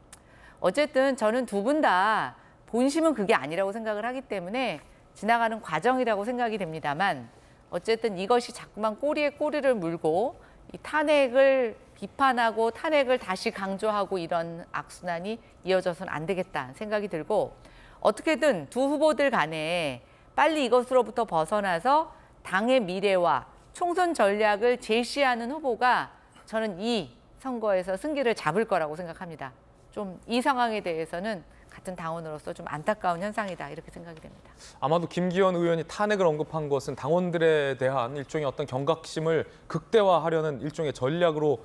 어쨌든 저는 두 분 다 본심은 그게 아니라고 생각을 하기 때문에 지나가는 과정이라고 생각이 됩니다만 어쨌든 이것이 자꾸만 꼬리에 꼬리를 물고 이 탄핵을 비판하고 탄핵을 다시 강조하고 이런 악순환이 이어져서는 안 되겠다 생각이 들고 어떻게든 두 후보들 간에 빨리 이것으로부터 벗어나서 당의 미래와 총선 전략을 제시하는 후보가 저는 이 선거에서 승기를 잡을 거라고 생각합니다. 좀 이 상황에 대해서는 같은 당원으로서 좀 안타까운 현상이다 이렇게 생각이 됩니다. 아마도 김기현 의원이 탄핵을 언급한 것은 당원들에 대한 일종의 어떤 경각심을 극대화하려는 일종의 전략으로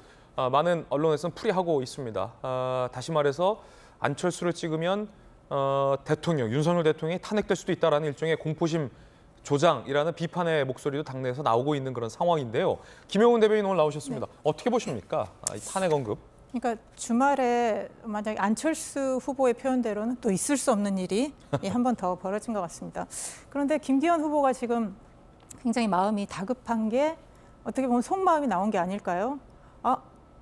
많은 언론에서는 풀이하고 있습니다. 다시 말해서 안철수를 찍으면 대통령, 윤석열 대통령이 탄핵될 수도 있다는 일종의 공포심 조장이라는 비판의 목소리도 당내에서 나오고 있는 그런 상황인데요. 김영훈 대변인 오늘 나오셨습니다. 네. 어떻게 보십니까? 이 탄핵 언급. 그러니까 주말에 만약에 안철수 후보의 표현대로는 또 있을 수 없는 일이 한 번 더 벌어진 것 같습니다. 그런데 김기현 후보가 지금 굉장히 마음이 다급한 게 어떻게 보면 속마음이 나온 게 아닐까요?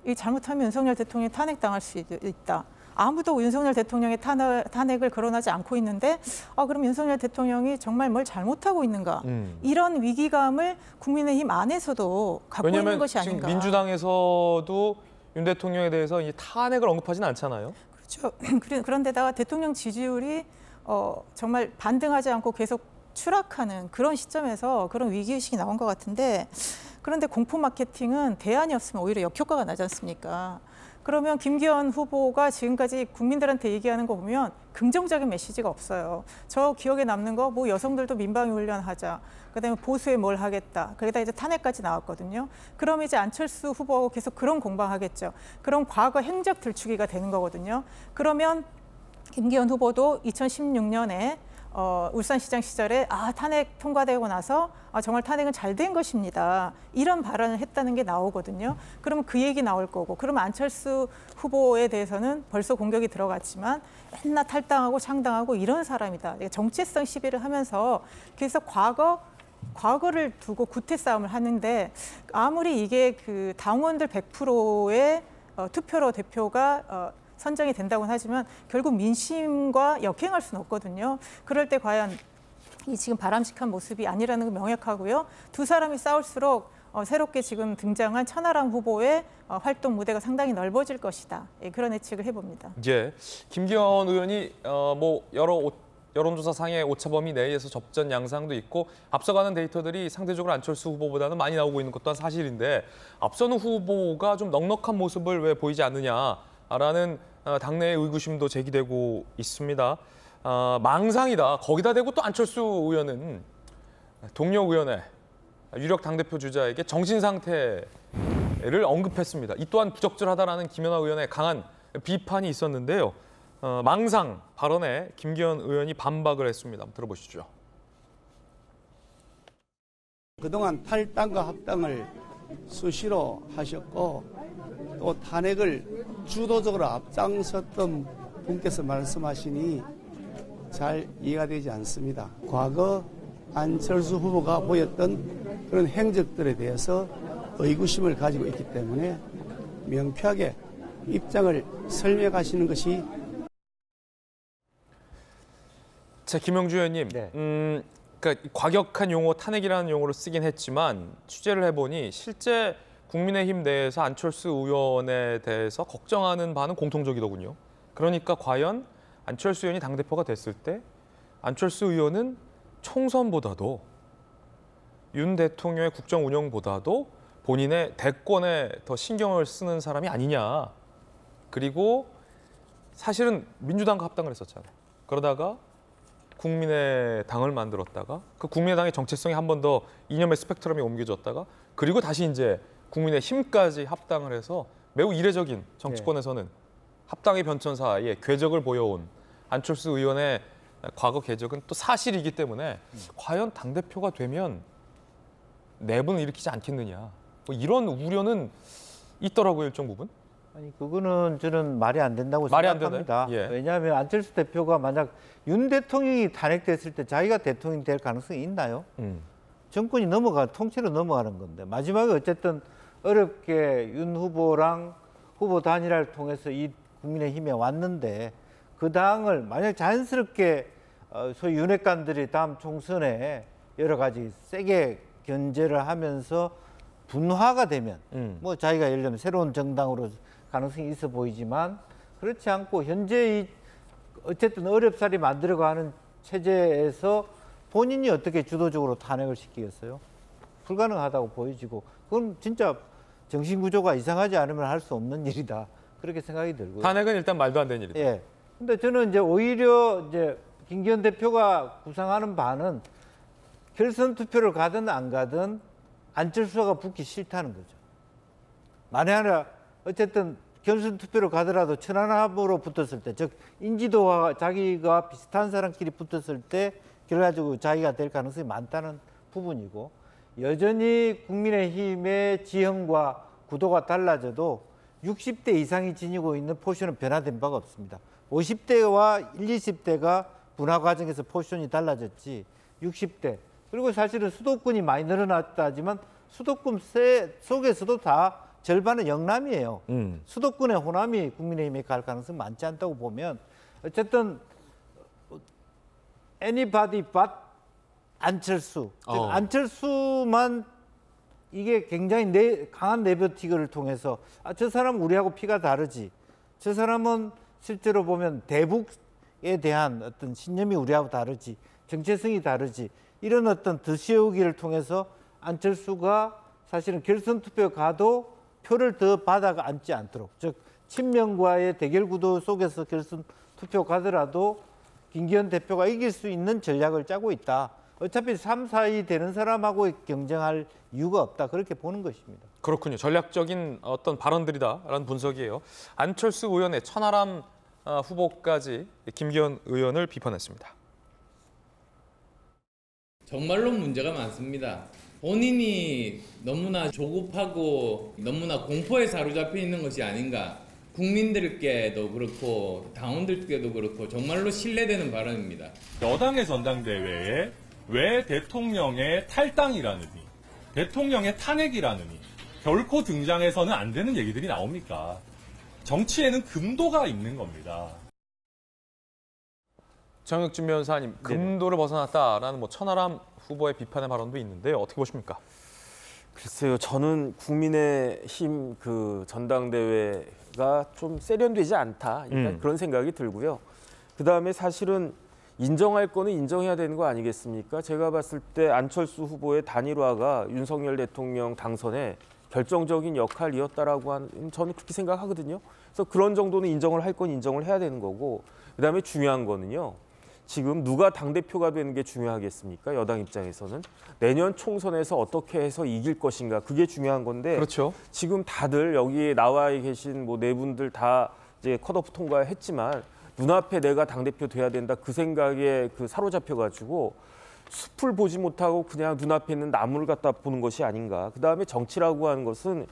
이 잘못하면 윤석열 대통령이 탄핵당할 수 있다. 아무도 윤석열 대통령의 탄핵을 거론하지 않고 있는데 그럼 윤석열 대통령이 정말 뭘 잘못하고 있는가. 이런 위기감을 국민의힘 안에서도 갖고 있는 것이 아닌가. 왜냐하면 지금 민주당에서도 윤 대통령에 대해서 이 탄핵을 언급하지는 않잖아요. 그렇죠. 그런데다가 대통령 지지율이 정말 반등하지 않고 계속 추락하는 그런 시점에서 그런 위기의식이 나온 것 같은데, 그런데 공포 마케팅은 대안이 없으면 오히려 역효과가 나지 않습니까? 그러면 김기현 후보가 지금까지 국민들한테 얘기하는 거 보면 긍정적인 메시지가 없어요. 저 기억에 남는 거 뭐 여성들도 민방위 훈련하자, 그다음에 보수에 뭘 하겠다, 거기다 이제 탄핵까지 나왔거든요. 그럼 이제 안철수 후보하고 계속 그런 공방하겠죠. 그럼 과거 행적 들추기가 되는 거거든요. 그러면 김기현 후보도 2016년에 울산시장 시절에 탄핵 통과되고 나서 정말 탄핵은 잘 된 것입니다, 이런 발언을 했다는 게 나오거든요. 그러면 그 얘기 나올 거고, 그러면 안철수 후보에 대해서는 벌써 공격이 들어갔지만 맨날 탈당하고 창당하고 이런 사람이다, 정체성 시비를 하면서 계속 과거를 두고 구태 싸움을 하는데, 아무리 이게 그 당원들 100%의 투표로 대표가 선정이 된다고는 하지만 결국 민심과 역행할 수는 없거든요. 그럴 때 과연 이 지금 바람직한 모습이 아니라는 건 명확하고요. 두 사람이 싸울수록 새롭게 지금 등장한 천하람 후보의 활동 무대가 상당히 넓어질 것이다, 그런 예측을 해봅니다. 예, 김기현 의원이 뭐 여러 여론조사상의 오차범위 내에서 접전 양상도 있고 앞서가는 데이터들이 상대적으로 안철수 후보보다는 많이 나오고 있는 것 또한 사실인데, 앞서는 후보가 좀 넉넉한 모습을 왜 보이지 않느냐라는 당내의 의구심도 제기되고 있습니다. 망상이다. 거기다 대고 또 안철수 의원은 동료 의원의 유력 당대표 주자에게 정신 상태를 언급했습니다. 이 또한 부적절하다라는 김연아 의원의 강한 비판이 있었는데요. 망상 발언에 김기현 의원이 반박을 했습니다. 한번 들어보시죠. 그동안 탈당과 합당을 수시로 하셨고, 또 탄핵을 주도적으로 앞장섰던 분께서 말씀하시니 잘 이해가 되지 않습니다. 과거 안철수 후보가 보였던 그런 행적들에 대해서 의구심을 가지고 있기 때문에 명쾌하게 입장을 설명하시는 것이. 자, 김영주 의원님, 그러니까 과격한 용어 탄핵이라는 용어를 쓰긴 했지만 취재를 해보니 실제 국민의힘 내에서 안철수 의원에 대해서 걱정하는 바는 공통적이더군요. 그러니까 과연 안철수 의원이 당대표가 됐을 때 안철수 의원은 총선보다도 윤 대통령의 국정 운영보다도 본인의 대권에 더 신경을 쓰는 사람이 아니냐. 그리고 사실은 민주당과 합당을 했었잖아요. 그러다가 국민의당을 만들었다가 그 국민의당의 정체성이 한 번 더 이념의 스펙트럼이 옮겨졌다가 그리고 다시 이제 국민의힘까지 합당을 해서 매우 이례적인 정치권에서는 합당의 변천사에 궤적을 보여온 안철수 의원의 과거 궤적은 또 사실이기 때문에 과연 당대표가 되면 내분을 일으키지 않겠느냐, 뭐 이런 우려는 있더라고요, 일정 부분. 아니, 그거는 저는 말이 안 된다고 말이 안 생각합니다. 예. 왜냐하면 안철수 대표가 만약 윤 대통령이 탄핵됐을 때 자기가 대통령이 될 가능성이 있나요? 정권이 통째로 넘어가는 건데, 마지막에 어쨌든 어렵게 윤 후보랑 후보 단일화를 통해서 이 국민의힘에 왔는데, 그 당을 만약 자연스럽게 소위 윤핵관들이 다음 총선에 여러 가지 세게 견제를 하면서 분화가 되면 뭐 자기가 예를 들면 새로운 정당으로 가능성이 있어 보이지만, 그렇지 않고 현재 이 어쨌든 어렵사리 만들어가는 체제에서 본인이 어떻게 주도적으로 탄핵을 시키겠어요? 불가능하다고 보여지고, 그건 진짜 정신구조가 이상하지 않으면 할 수 없는 일이다, 그렇게 생각이 들고요. 탄핵은 일단 말도 안 되는 일이다. 예. 근데 저는 이제 오히려 이제 김기현 대표가 구상하는 바는 결선 투표를 가든 안 가든 안철수가 붙기 싫다는 거죠. 만에 하나 어쨌든 결선 투표를 가더라도 천안함으로 붙었을 때, 즉 인지도와 자기가 비슷한 사람끼리 붙었을 때 그래가지고 자기가 될 가능성이 많다는 부분이고, 여전히 국민의힘의 지형과 구도가 달라져도 60대 이상이 지니고 있는 포지션은 변화된 바가 없습니다. 50대와 20대가 분화 과정에서 포지션이 달라졌지 60대, 그리고 사실은 수도권이 많이 늘어났다 하지만 수도권 속에서도 다 절반은 영남이에요. 수도권의 호남이 국민의힘에 갈 가능성이 많지 않다고 보면, 어쨌든 anybody but 안철수, 즉 안철수만 이게 굉장히 강한 네거티브를 통해서 저 사람은 우리하고 피가 다르지, 저 사람은 실제로 보면 대북에 대한 어떤 신념이 우리하고 다르지, 정체성이 다르지, 이런 어떤 드세우기를 통해서 안철수가 사실은 결선 투표 가도 표를 더 받아가 앉지 않도록, 즉 친명과의 대결 구도 속에서 결선 투표 가더라도 김기현 대표가 이길 수 있는 전략을 짜고 있다. 어차피 3, 4위 되는 사람하고 경쟁할 이유가 없다. 그렇게 보는 것입니다. 그렇군요. 전략적인 어떤 발언들이다라는 분석이에요. 안철수 의원의 천하람 후보까지 김기현 의원을 비판했습니다. 정말로 문제가 많습니다. 본인이 너무나 조급하고 너무나 공포에 사로잡혀 있는 것이 아닌가. 국민들께도 그렇고 당원들께도 그렇고 정말로 신뢰되는 발언입니다. 여당의 전당대회에 왜 대통령의 탈당이라느니 대통령의 탄핵이라느니 결코 등장해서는 안 되는 얘기들이 나옵니까? 정치에는 금도가 있는 겁니다. 정혁진 변호사님, 금도를 벗어났다라는 천하람 후보의 비판의 발언도 있는데 어떻게 보십니까? 글쎄요, 저는 국민의힘 그 전당대회가 좀 세련되지 않다, 일단 그런 생각이 들고요. 그다음에 사실은 인정할 거는 인정해야 되는 거 아니겠습니까? 제가 봤을 때 안철수 후보의 단일화가 윤석열 대통령 당선에 결정적인 역할이었다라고 저는 그렇게 생각하거든요. 그래서 그런 정도는 인정을 할 건 인정을 해야 되는 거고, 그다음에 중요한 거는요. 지금 누가 당대표가 되는 게 중요하겠습니까? 여당 입장에서는. 내년 총선에서 어떻게 해서 이길 것인가, 그게 중요한 건데. 그렇죠. 지금 다들 여기에 나와 계신 네 분들 다 이제 컷오프 통과했지만 눈앞에 내가 당대표 돼야 된다, 그 생각에 사로잡혀가지고 숲을 보지 못하고 그냥 눈앞에 있는 나무를 갖다 보는 것이 아닌가. 그다음에 정치라고 하는 것은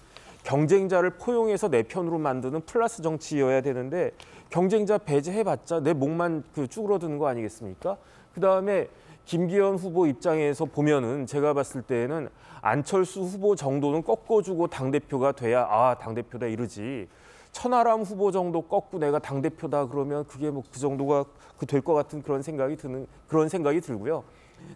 경쟁자를 포용해서 내 편으로 만드는 플러스 정치여야 되는데 경쟁자 배제해봤자 내 목만 쭈그러드는 거 아니겠습니까? 그다음에 김기현 후보 입장에서 보면은 제가 봤을 때에는 안철수 후보 정도는 꺾어주고 당대표가 돼야 당대표다 이러지. 천하람 후보 정도 꺾고 내가 당대표다 그러면 그게 그 정도가 될 것 같은 그런 생각이 들고요.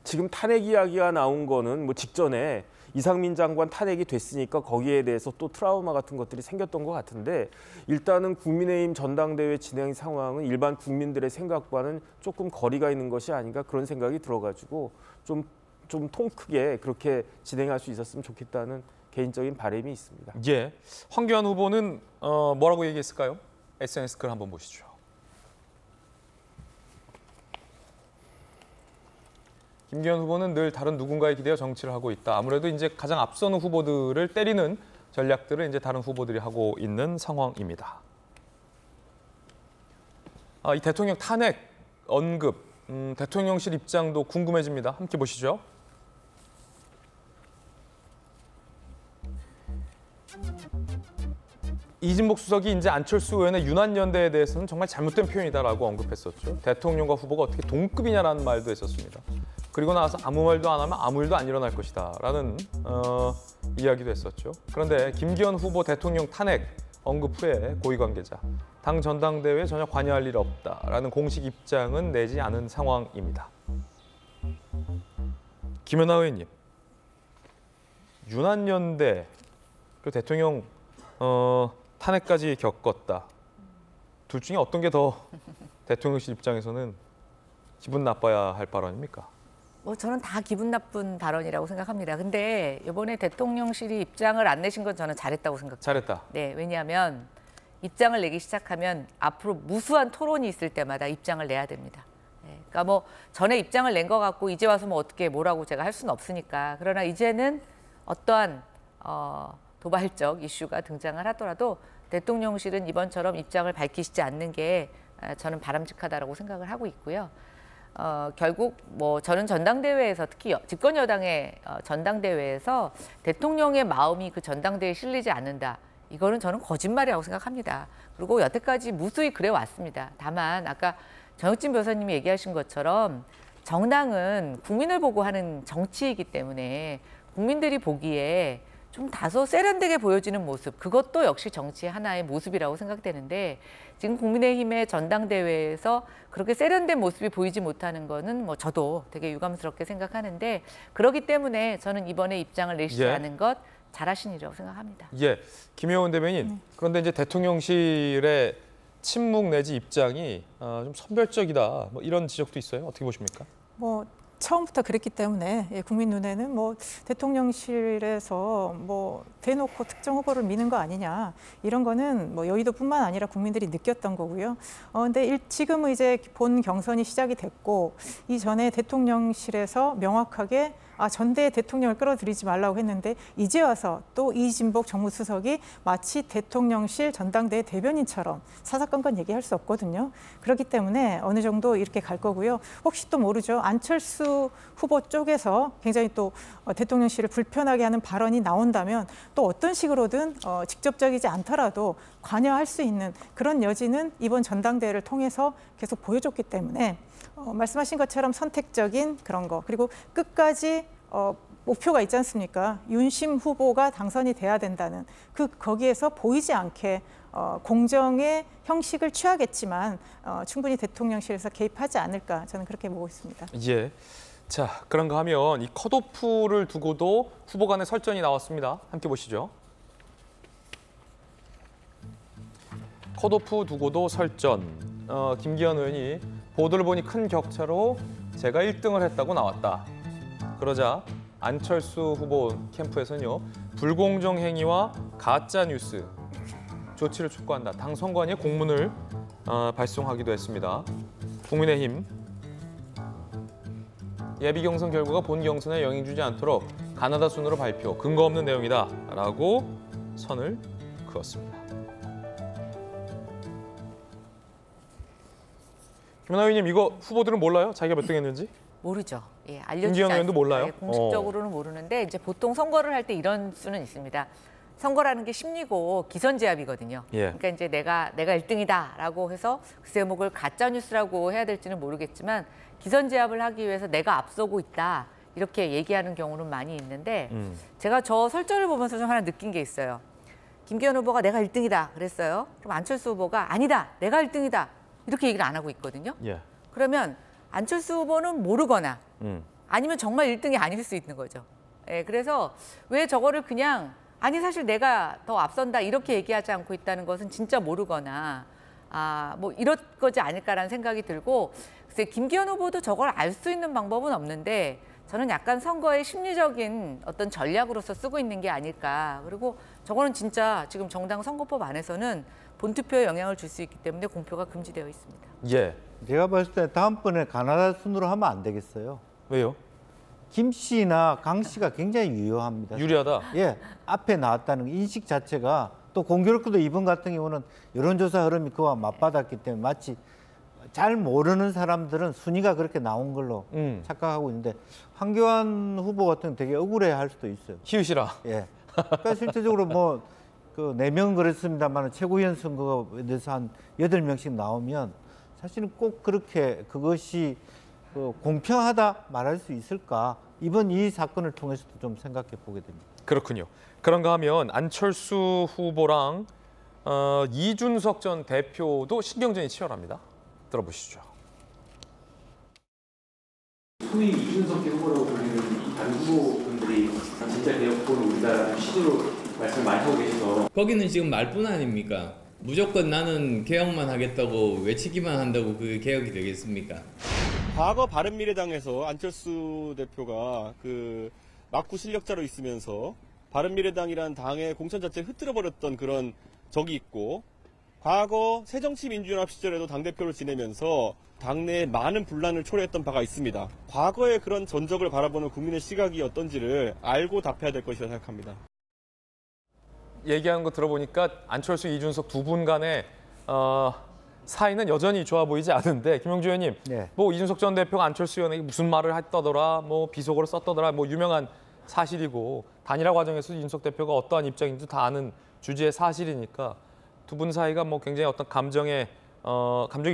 지금 탄핵 이야기가 나온 거는 직전에 이상민 장관 탄핵이 됐으니까 거기에 대해서 또 트라우마 같은 것들이 생겼던 것 같은데, 일단은 국민의힘 전당대회 진행 상황은 일반 국민들의 생각과는 조금 거리가 있는 것이 아닌가, 그런 생각이 들어가지고 좀 통 크게 그렇게 진행할 수 있었으면 좋겠다는 개인적인 바람이 있습니다. 예, 황교안 후보는 뭐라고 얘기했을까요? SNS 글 한번 보시죠. 김기현 후보는 늘 다른 누군가에 기대어 정치를 하고 있다. 아무래도 이제 가장 앞서는 후보들을 때리는 전략들을 이제 다른 후보들이 하고 있는 상황입니다. 이 대통령 탄핵 언급, 대통령실 입장도 궁금해집니다. 함께 보시죠. 이진복 수석이 이제 안철수 의원의 유난연대에 대해서는 정말 잘못된 표현이다라고 언급했었죠. 대통령과 후보가 어떻게 동급이냐라는 말도 했었습니다. 그리고 나서 아무 말도 안 하면 아무 일도 안 일어날 것이다라는 이야기도 했었죠. 그런데 김기현 후보 대통령 탄핵 언급 후에 고위 관계자, 당 전당대회에 전혀 관여할 일 없다라는 공식 입장은 내지 않은 상황입니다. 김연아 의원님, 유난연대 그리고 대통령 탄핵까지 겪었다. 둘 중에 어떤 게 더 대통령실 입장에서는 기분 나빠야 할 발언입니까? 저는 다 기분 나쁜 발언이라고 생각합니다. 근데 이번에 대통령실이 입장을 안 내신 건 저는 잘했다고 생각해요. 잘했다. 네, 왜냐하면 입장을 내기 시작하면 앞으로 무수한 토론이 있을 때마다 입장을 내야 됩니다. 네, 그러니까 전에 입장을 낸 것 같고 이제 와서 어떻게 뭐라고 제가 할 수는 없으니까. 그러나 이제는 어떠한 도발적 이슈가 등장을 하더라도 대통령실은 이번처럼 입장을 밝히시지 않는 게 저는 바람직하다라고 생각을 하고 있고요. 결국 저는 전당대회에서 특히 집권 여당의 전당대회에서 대통령의 마음이 그 전당대회에 실리지 않는다. 이거는 저는 거짓말이라고 생각합니다. 그리고 여태까지 무수히 그래 왔습니다. 다만 아까 정혁진 변호사님이 얘기하신 것처럼 정당은 국민을 보고 하는 정치이기 때문에 국민들이 보기에 좀 다소 세련되게 보여지는 모습, 그것도 역시 정치의 하나의 모습이라고 생각되는데 지금 국민의힘의 전당대회에서 그렇게 세련된 모습이 보이지 못하는 거는 저도 되게 유감스럽게 생각하는데, 그렇기 때문에 저는 이번에 입장을 내시지 않은 것 잘하신 일이라고 생각합니다. 예, 김효원 대변인. 그런데 이제 대통령실의 침묵 내지 입장이 좀 선별적이다. 뭐 이런 지적도 있어요. 어떻게 보십니까? 뭐 처음부터 그랬기 때문에 국민 눈에는 뭐 대통령실에서 뭐 대놓고 특정 후보를 미는 거 아니냐 이런 거는 뭐 여의도뿐만 아니라 국민들이 느꼈던 거고요. 근데 지금은 이제 본 경선이 시작이 됐고 이전에 대통령실에서 명확하게 전대 대통령을 끌어들이지 말라고 했는데 이제 와서 또 이진복 정무수석이 마치 대통령실 전당대회 대변인처럼 사사건건 얘기할 수 없거든요. 그렇기 때문에 어느 정도 이렇게 갈 거고요. 혹시 또 모르죠. 안철수 후보 쪽에서 굉장히 또 대통령실을 불편하게 하는 발언이 나온다면 또 어떤 식으로든 직접적이지 않더라도 관여할 수 있는 그런 여지는 이번 전당대회를 통해서 계속 보여줬기 때문에 말씀하신 것처럼 선택적인 그런 거 그리고 끝까지 목표가 있지 않습니까? 윤심 후보가 당선이 돼야 된다는 거기에서 보이지 않게 공정의 형식을 취하겠지만 충분히 대통령실에서 개입하지 않을까 저는 그렇게 보고 있습니다. 예. 자, 그런가 하면 이 컷오프를 두고도 후보 간의 설전이 나왔습니다. 함께 보시죠. 컷오프 두고도 설전. 김기현 의원이 보도를 보니 큰 격차로 제가 1등을 했다고 나왔다. 그러자 안철수 후보 캠프에서는요. 불공정 행위와 가짜 뉴스 조치를 촉구한다. 당 선관위에 공문을 발송하기도 했습니다. 국민의힘 예비 경선 결과가 본 경선에 영향 주지 않도록 가나다 순으로 발표, 근거 없는 내용이다 라고 선을 그었습니다. 김연아 의원님, 이거 후보들은 몰라요? 자기가 몇 등 했는지? 모르죠. 예, 알려주지 김기현 의원도 몰라요? 공식적으로는 모르는데 이제 보통 선거를 할 때 이런 수는 있습니다. 선거라는 게 심리고 기선제압이거든요. 예. 그러니까 이제 내가 1등이다라고 해서 그 제목을 가짜 뉴스라고 해야 될지는 모르겠지만 기선제압을 하기 위해서 내가 앞서고 있다 이렇게 얘기하는 경우는 많이 있는데 제가 저 설전을 보면서 좀 하나 느낀 게 있어요. 김기현 후보가 내가 1등이다 그랬어요. 그럼 안철수 후보가 아니다, 내가 1등이다 이렇게 얘기를 안 하고 있거든요. 예. 그러면 안철수 후보는 모르거나 아니면 정말 1등이 아닐 수 있는 거죠. 예, 그래서 왜 저거를 그냥 아니 사실 내가 더 앞선다 이렇게 얘기하지 않고 있다는 것은 진짜 모르거나 뭐 이런 거지 않을까라는 생각이 들고 글쎄 김기현 후보도 저걸 알 수 있는 방법은 없는데 저는 약간 선거의 심리적인 어떤 전략으로서 쓰고 있는 게 아닐까. 그리고 저거는 진짜 지금 정당 선거법 안에서는 본투표에 영향을 줄 수 있기 때문에 공표가 금지되어 있습니다. 예. 제가 봤을 때 다음번에 가나다 순으로 하면 안 되겠어요. 왜요? 김 씨나 강 씨가 굉장히 유효합니다. 유리하다? 예, 앞에 나왔다는 인식 자체가 또 공교롭게도 이번 같은 경우는 여론조사 흐름이 그와 맞받았기 때문에 마치 잘 모르는 사람들은 순위가 그렇게 나온 걸로 착각하고 있는데 황교안 후보 같은 경우는 되게 억울해할 수도 있어요. 희우시라. 예. 그러니까 실제적으로 뭐 그 4명은 그랬습니다만 최고위원 선거에 대해서 한 8명씩 나오면 사실은 꼭 그렇게 그것이 공평하다 말할 수 있을까? 이번 이 사건을 통해서도 좀 생각해 보게 됩니다. 그렇군요. 그런가 하면 안철수 후보랑 이준석 전 대표도 신경전이 치열합니다. 들어보시죠. 소위 이준석 후보라고 불리는 이 다른 후보분들이 진짜 개혁보를 우리나라 시대로 말씀 많이 하고 계셔서 거기는 지금 말뿐 아닙니까? 무조건 나는 개혁만 하겠다고 외치기만 한다고 그게 개혁이 되겠습니까? 과거 바른미래당에서 안철수 대표가 그 막구 실력자로 있으면서 바른미래당이란 당의 공천 자체를 흐트러버렸던 그런 적이 있고 과거 새정치민주연합 시절에도 당대표를 지내면서 당내에 많은 분란을 초래했던 바가 있습니다. 과거의 그런 전적을 바라보는 국민의 시각이 어떤지를 알고 답해야 될 것이라 생각합니다. 얘기하는 거 들어보니까 안철수, 이준석 두 분 간의 사이는 여전히 좋아 보이지 않은데 김영주 의원님, 네. 뭐 이준석 전 대표가 안철수 의원에게 무슨 말을 했다더라, 뭐 비속어를 썼다더라, 뭐 유명한 사실이고 단일화 과정에서 이준석 대표가 어떠한 입장인지 다 아는 주제의 사실이니까 두 분 사이가 뭐 굉장히 어떤 감정이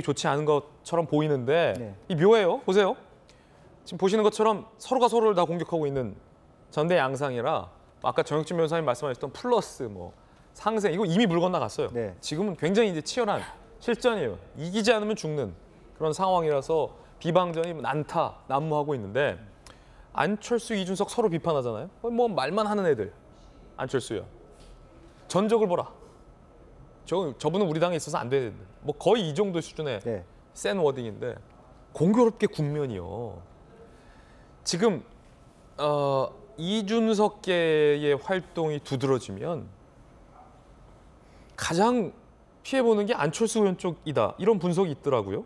좋지 않은 것처럼 보이는데 네. 이 묘해요. 보세요. 지금 보시는 것처럼 서로가 서로를 다 공격하고 있는 전대 양상이라 아까 정혁진 변호사님 말씀하셨던 플러스 뭐 상생 이거 이미 물 건너갔어요. 네. 지금은 굉장히 이제 치열한 실전이에요. 이기지 않으면 죽는 그런 상황이라서 비방전이 난무하고 있는데 안철수, 이준석 서로 비판하잖아요. 뭐 말만 하는 애들. 안철수요. 전적을 보라. 저분은 우리 당에 있어서 안 되는데 뭐 거의 이 정도 수준의 네. 센 워딩인데 공교롭게 국면이요. 지금 이준석계의 활동이 두드러지면 가장 피해보는 게 안철수 의원 쪽이다. 이런 분석이 있더라고요.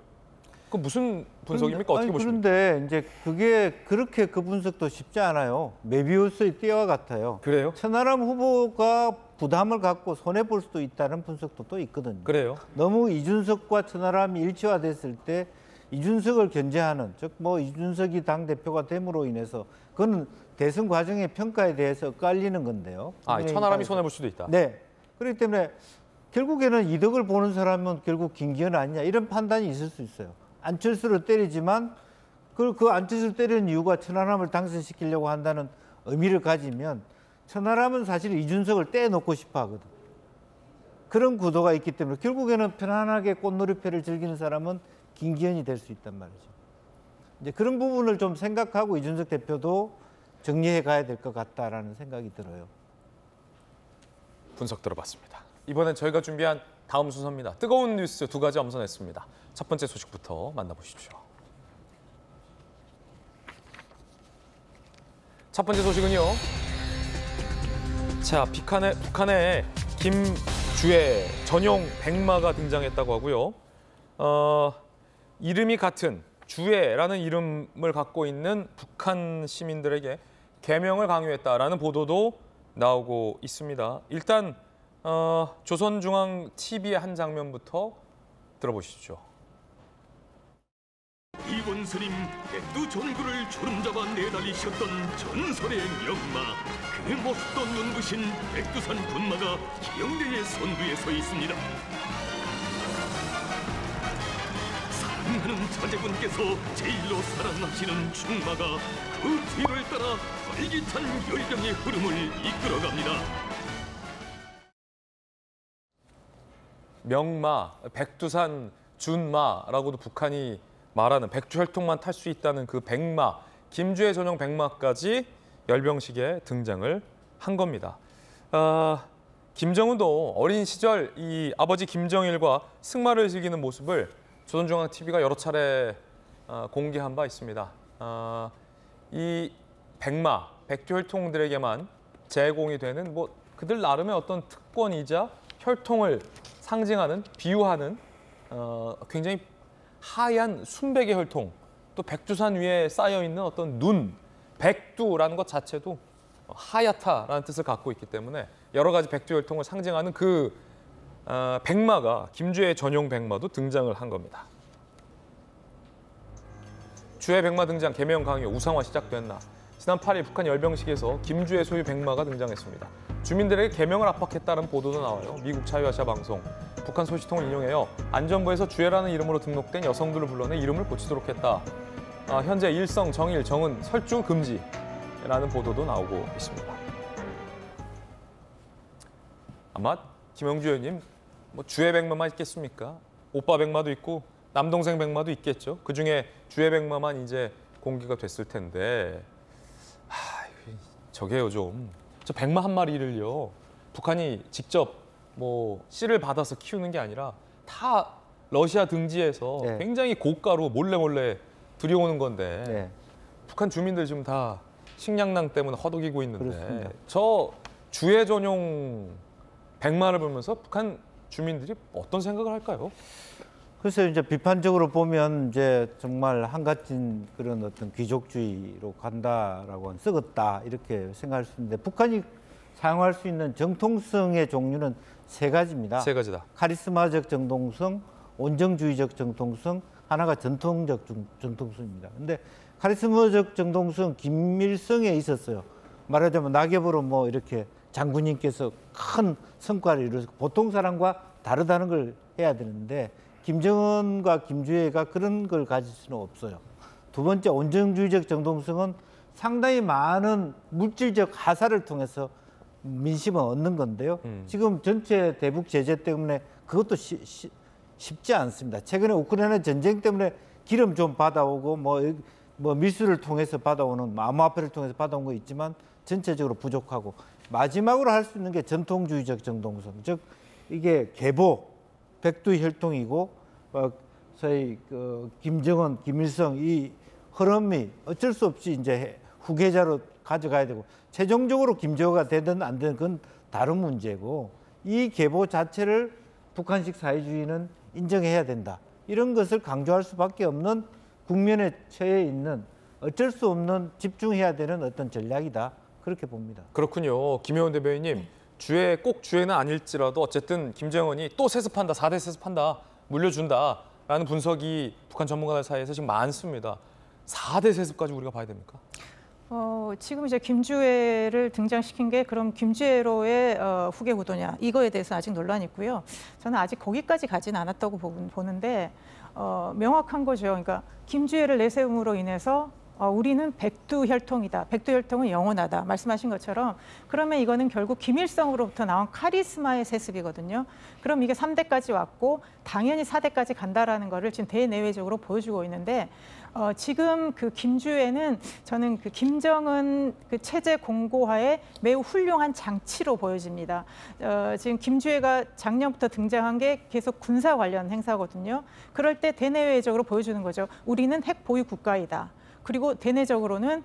그 무슨 분석입니까? 어떻게 보십니까? 그런데 이제 그게 그렇게 그 분석도 쉽지 않아요. 메비우스의 띠와 같아요. 그래요? 천하람 후보가 부담을 갖고 손해볼 수도 있다는 분석도 또 있거든요. 그래요? 너무 이준석과 천하람이 일치화됐을 때 이준석을 견제하는, 즉 뭐 이준석이 당대표가 됨으로 인해서 그거는 대선 과정의 평가에 대해서 깔리는 건데요. 천하람이 손해볼 수도 있다. 네. 그렇기 때문에 결국에는 이득을 보는 사람은 결국 김기현 아니냐 이런 판단이 있을 수 있어요. 안철수를 때리지만 그 안철수를 때리는 이유가 천하람을 당선시키려고 한다는 의미를 가지면 천하람은 사실 이준석을 떼놓고 싶어 하거든. 그런 구도가 있기 때문에 결국에는 편안하게 꽃놀이패를 즐기는 사람은 김기현이 될 수 있단 말이죠. 이제 그런 부분을 좀 생각하고 이준석 대표도 정리해 가야 될 것 같다라는 생각이 들어요. 분석 들어봤습니다. 이번엔 저희가 준비한 다음 순서입니다. 뜨거운 뉴스 두 가지 엄선했습니다. 첫 번째 소식부터 만나보십시오. 첫 번째 소식은요. 자, 북한에 김주애 전용 백마가 등장했다고 하고요. 이름이 같은 주애라는 이름을 갖고 있는 북한 시민들에게 개명을 강요했다라는 보도도 나오고 있습니다. 일단 조선중앙TV의 한 장면부터 들어보시죠. 이원 스님 백두 종구를 주름잡아 내달리셨던 전설의 명마, 그 멋있던 눈부신 백두산 군마가 기영대의 선두에 서 있습니다. 사랑하는 자제분께서 제일로 사랑하시는 충마가 그 뒤를 따라 활기찬 열병의 흐름을 이끌어갑니다. 명마, 백두산 준마라고도 북한이 말하는 백두혈통만 탈 수 있다는 그 백마, 김주애 전용 백마까지 열병식에 등장을 한 겁니다. 김정은도 어린 시절 이 아버지 김정일과 승마를 즐기는 모습을 조선중앙TV가 여러 차례 공개한 바 있습니다. 이 백마, 백두혈통들에게만 제공이 되는 뭐 그들 나름의 어떤 특권이자 혈통을 상징하는, 비유하는 굉장히 하얀 순백의 혈통, 또 백두산 위에 쌓여있는 어떤 눈, 백두라는 것 자체도 하얗다라는 뜻을 갖고 있기 때문에 여러 가지 백두 혈통을 상징하는 그 백마가, 김주애 전용 백마도 등장을 한 겁니다. 주애 백마 등장, 개명 강요, 우상화 시작됐나. 지난 8일 북한 열병식에서 김주애 소유 백마가 등장했습니다. 주민들에게 개명을 압박했다는 보도도 나와요. 미국 자유아시아 방송, 북한 소식통을 인용해요. 안전부에서 주애라는 이름으로 등록된 여성들을 불러내 이름을 고치도록 했다. 현재 일성, 정일, 정은, 설주 금지라는 보도도 나오고 있습니다. 아마 김영주 의원님 뭐 주애 백마만 있겠습니까? 오빠 백마도 있고 남동생 백마도 있겠죠. 그중에 주애 백마만 이제 공개가 됐을 텐데 저게요 좀. 저 백마 한 마리를요 북한이 직접 뭐 씨를 받아서 키우는 게 아니라 다 러시아 등지에서 굉장히 고가로 몰래 들여오는 건데 북한 주민들 지금 다 식량난 때문에 허덕이고 있는데 그렇습니다. 저 주애 전용 백마를 보면서 북한 주민들이 어떤 생각을 할까요? 그래서 이제 비판적으로 보면 이제 정말 한갓진 그런 어떤 귀족주의로 간다라고 썩었다 이렇게 생각할 수 있는데 북한이 사용할 수 있는 정통성의 종류는 세 가지입니다. 세 가지다. 카리스마적 정통성, 온정주의적 정통성, 하나가 전통적 정통성입니다. 근데 카리스마적 정통성 김일성에 있었어요. 말하자면 낙엽으로 뭐 이렇게 장군님께서 큰 성과를 이루어서 보통 사람과 다르다는 걸 해야 되는데 김정은과 김주애가 그런 걸 가질 수는 없어요. 두 번째 온정주의적 정통성은 상당히 많은 물질적 하사를 통해서 민심을 얻는 건데요. 지금 전체 대북 제재 때문에 그것도 쉽지 않습니다. 최근에 우크라이나 전쟁 때문에 기름 좀 받아오고 뭐 밀수를 통해서 받아오는 암호화폐를 통해서 받아온 거 있지만 전체적으로 부족하고 마지막으로 할 수 있는 게 전통주의적 정통성, 즉 이게 계보, 백두혈통이고 소위 김정은, 김일성 이 흐름이 어쩔 수 없이 이제 후계자로 가져가야 되고 최종적으로 김정은가 되든 안 되든 그건 다른 문제고 이 계보 자체를 북한식 사회주의는 인정해야 된다. 이런 것을 강조할 수밖에 없는 국면에 처해 있는 어쩔 수 없는 집중해야 되는 어떤 전략이다. 그렇게 봅니다. 그렇군요. 김혜원 대변인님, 꼭 주회는 아닐지라도 어쨌든 김정은이 또 세습한다, 4대 세습한다, 물려준다라는 분석이 북한 전문가들 사이에서 지금 많습니다. 4대 세습까지 우리가 봐야 됩니까? 지금 이제 김주애를 등장시킨 게 그럼 김주애로의 후계 구도냐 이거에 대해서 아직 논란이 있고요. 저는 아직 거기까지 가지는 않았다고 보는데 명확한 거죠. 그러니까 김주애를 내세움으로 인해서 우리는 백두혈통이다. 백두혈통은 영원하다. 말씀하신 것처럼 그러면 이거는 결국 김일성으로부터 나온 카리스마의 세습이거든요. 그럼 이게 3대까지 왔고 당연히 4대까지 간다라는 거를 지금 대내외적으로 보여주고 있는데 지금 그 김주애는 저는 그 김정은 그 체제 공고화의 매우 훌륭한 장치로 보여집니다. 지금 김주애가 작년부터 등장한 게 계속 군사 관련 행사거든요. 그럴 때 대내외적으로 보여주는 거죠. 우리는 핵 보유 국가이다. 그리고 대내적으로는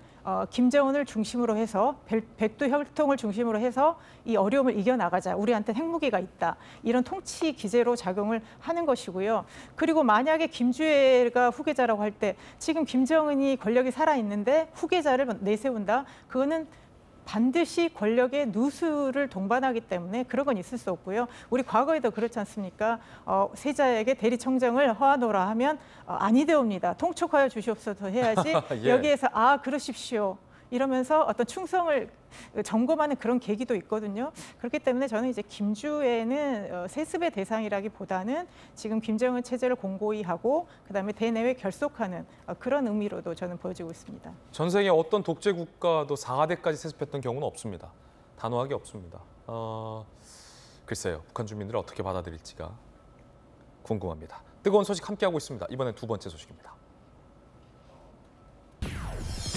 김정은을 중심으로 해서 백두혈통을 중심으로 해서 이 어려움을 이겨나가자. 우리한테 핵무기가 있다. 이런 통치 기제로 작용을 하는 것이고요. 그리고 만약에 김주애가 후계자라고 할 때 지금 김정은이 권력이 살아있는데 후계자를 내세운다. 그거는 반드시 권력의 누수를 동반하기 때문에 그런 건 있을 수 없고요. 우리 과거에도 그렇지 않습니까? 세자에게 대리청정을 허하노라 하면 아니되옵니다. 통촉하여 주시옵소서 해야지 예. 여기에서 그러십시오. 이러면서 어떤 충성을 점검하는 그런 계기도 있거든요. 그렇기 때문에 저는 이제 김주애는 세습의 대상이라기보다는 지금 김정은 체제를 공고히 하고 그다음에 대내외 결속하는 그런 의미로도 저는 보여지고 있습니다. 전 세계 어떤 독재 국가도 4대까지 세습했던 경우는 없습니다. 단호하게 없습니다. 글쎄요. 북한 주민들이 어떻게 받아들일지가 궁금합니다. 뜨거운 소식 함께하고 있습니다. 이번엔 두 번째 소식입니다.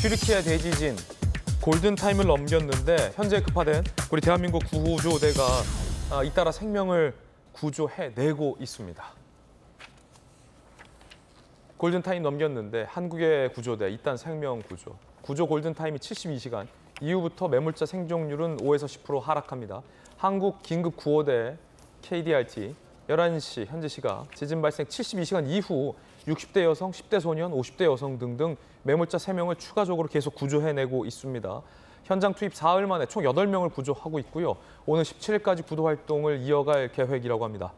튀르키예 대지진 골든타임을 넘겼는데 현재 급파된 우리 대한민국 구조대가 잇따라 생명을 구조해내고 있습니다. 골든타임 넘겼는데 한국의 구조대 이딴 생명 구조 골든타임이 72시간 이후부터 매몰자 생존율은 5에서 10% 하락합니다. 한국 긴급구호대 KDRT 11시 현재 시각 지진 발생 72시간 이후 60대 여성, 10대 소년, 50대 여성 등등 매몰자 3명을 추가적으로 계속 구조해내고 있습니다. 현장 투입 4일 만에 총 8명을 구조하고 있고요. 오늘 17일까지 구조 활동을 이어갈 계획이라고 합니다.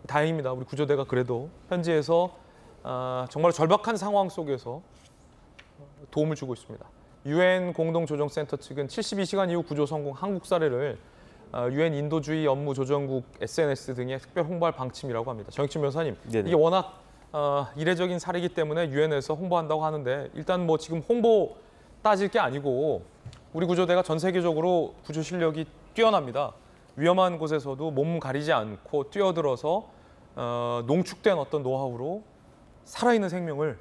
다행입니다. 우리 구조대가 그래도 현지에서 정말 절박한 상황 속에서 도움을 주고 있습니다. UN 공동조정센터 측은 72시간 이후 구조 성공 한국 사례를 UN 인도주의 업무 조정국 SNS 등에 특별 홍보할 방침이라고 합니다. 정익진 변호사님, 네네. 이게 워낙 이례적인 사례이기 때문에 UN에서 홍보한다고 하는데 일단 뭐 지금 홍보 따질 게 아니고 우리 구조대가 전 세계적으로 구조 실력이 뛰어납니다. 위험한 곳에서도 몸 가리지 않고 뛰어들어서 농축된 어떤 노하우로 살아있는 생명을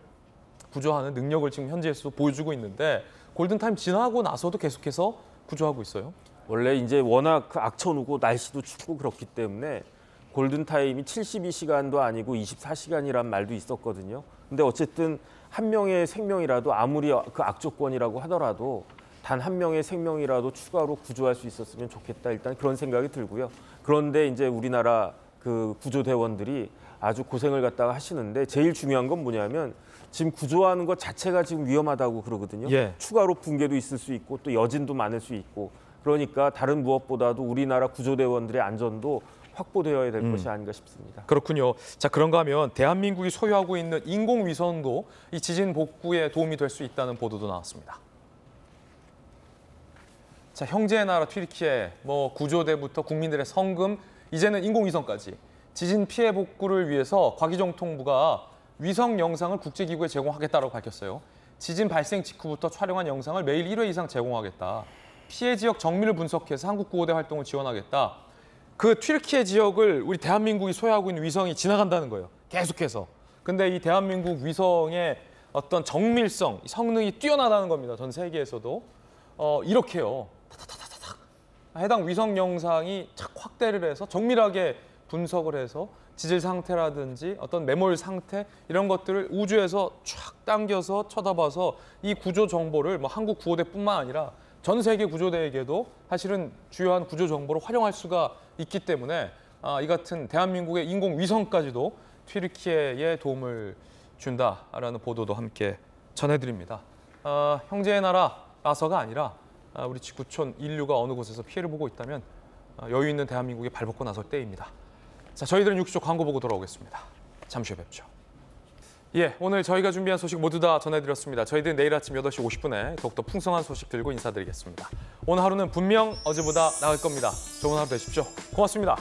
구조하는 능력을 지금 현지에서 보여주고 있는데 골든타임 지나고 나서도 계속해서 구조하고 있어요. 원래 이제 워낙 악천후고 날씨도 춥고 그렇기 때문에 골든타임이 72시간도 아니고 24시간이란 말도 있었거든요. 근데 어쨌든 한 명의 생명이라도 아무리 그 악조건이라고 하더라도 단 한 명의 생명이라도 추가로 구조할 수 있었으면 좋겠다. 일단 그런 생각이 들고요. 그런데 이제 우리나라 그 구조대원들이 아주 고생을 갖다가 하시는데 제일 중요한 건 뭐냐면 지금 구조하는 것 자체가 지금 위험하다고 그러거든요. 예. 추가로 붕괴도 있을 수 있고 또 여진도 많을 수 있고 그러니까 다른 무엇보다도 우리나라 구조대원들의 안전도 확보되어야 될 것이 아닌가 싶습니다. 그렇군요. 자, 그런가 하면 대한민국이 소유하고 있는 인공위성도 이 지진 복구에 도움이 될 수 있다는 보도도 나왔습니다. 자, 형제의 나라 튀르키예, 구조대부터 국민들의 성금, 이제는 인공위성까지 지진 피해 복구를 위해서 과기정통부가 위성 영상을 국제기구에 제공하겠다고 밝혔어요. 지진 발생 직후부터 촬영한 영상을 매일 1회 이상 제공하겠다. 피해 지역 정밀을 분석해서 한국 구호대 활동을 지원하겠다. 그 튀르키예 지역을 우리 대한민국이 소유하고 있는 위성이 지나간다는 거예요. 계속해서. 근데 이 대한민국 위성의 어떤 정밀성, 성능이 뛰어나다는 겁니다. 전 세계에서도. 이렇게요. 타타타타닥 해당 위성 영상이 착 확대를 해서 정밀하게 분석을 해서 지질 상태라든지 어떤 매몰 상태 이런 것들을 우주에서 쫙 당겨서 쳐다봐서 이 구조 정보를 뭐 한국 구호대뿐만 아니라 전 세계 구조대에게도 사실은 주요한 구조 정보로 활용할 수가 있기 때문에 이 같은 대한민국의 인공위성까지도 튀르키예에 도움을 준다라는 보도도 함께 전해드립니다. 형제의 나라라서가 아니라 우리 지구촌 인류가 어느 곳에서 피해를 보고 있다면 여유 있는 대한민국에 발벗고 나설 때입니다. 자, 저희들은 6시 광고 보고 돌아오겠습니다. 잠시 후에 뵙죠. 예, 오늘 저희가 준비한 소식 모두 다 전해드렸습니다. 저희들은 내일 아침 8시 50분에 더욱더 풍성한 소식 들고 인사드리겠습니다. 오늘 하루는 분명 어제보다 나을 겁니다. 좋은 하루 되십시오. 고맙습니다.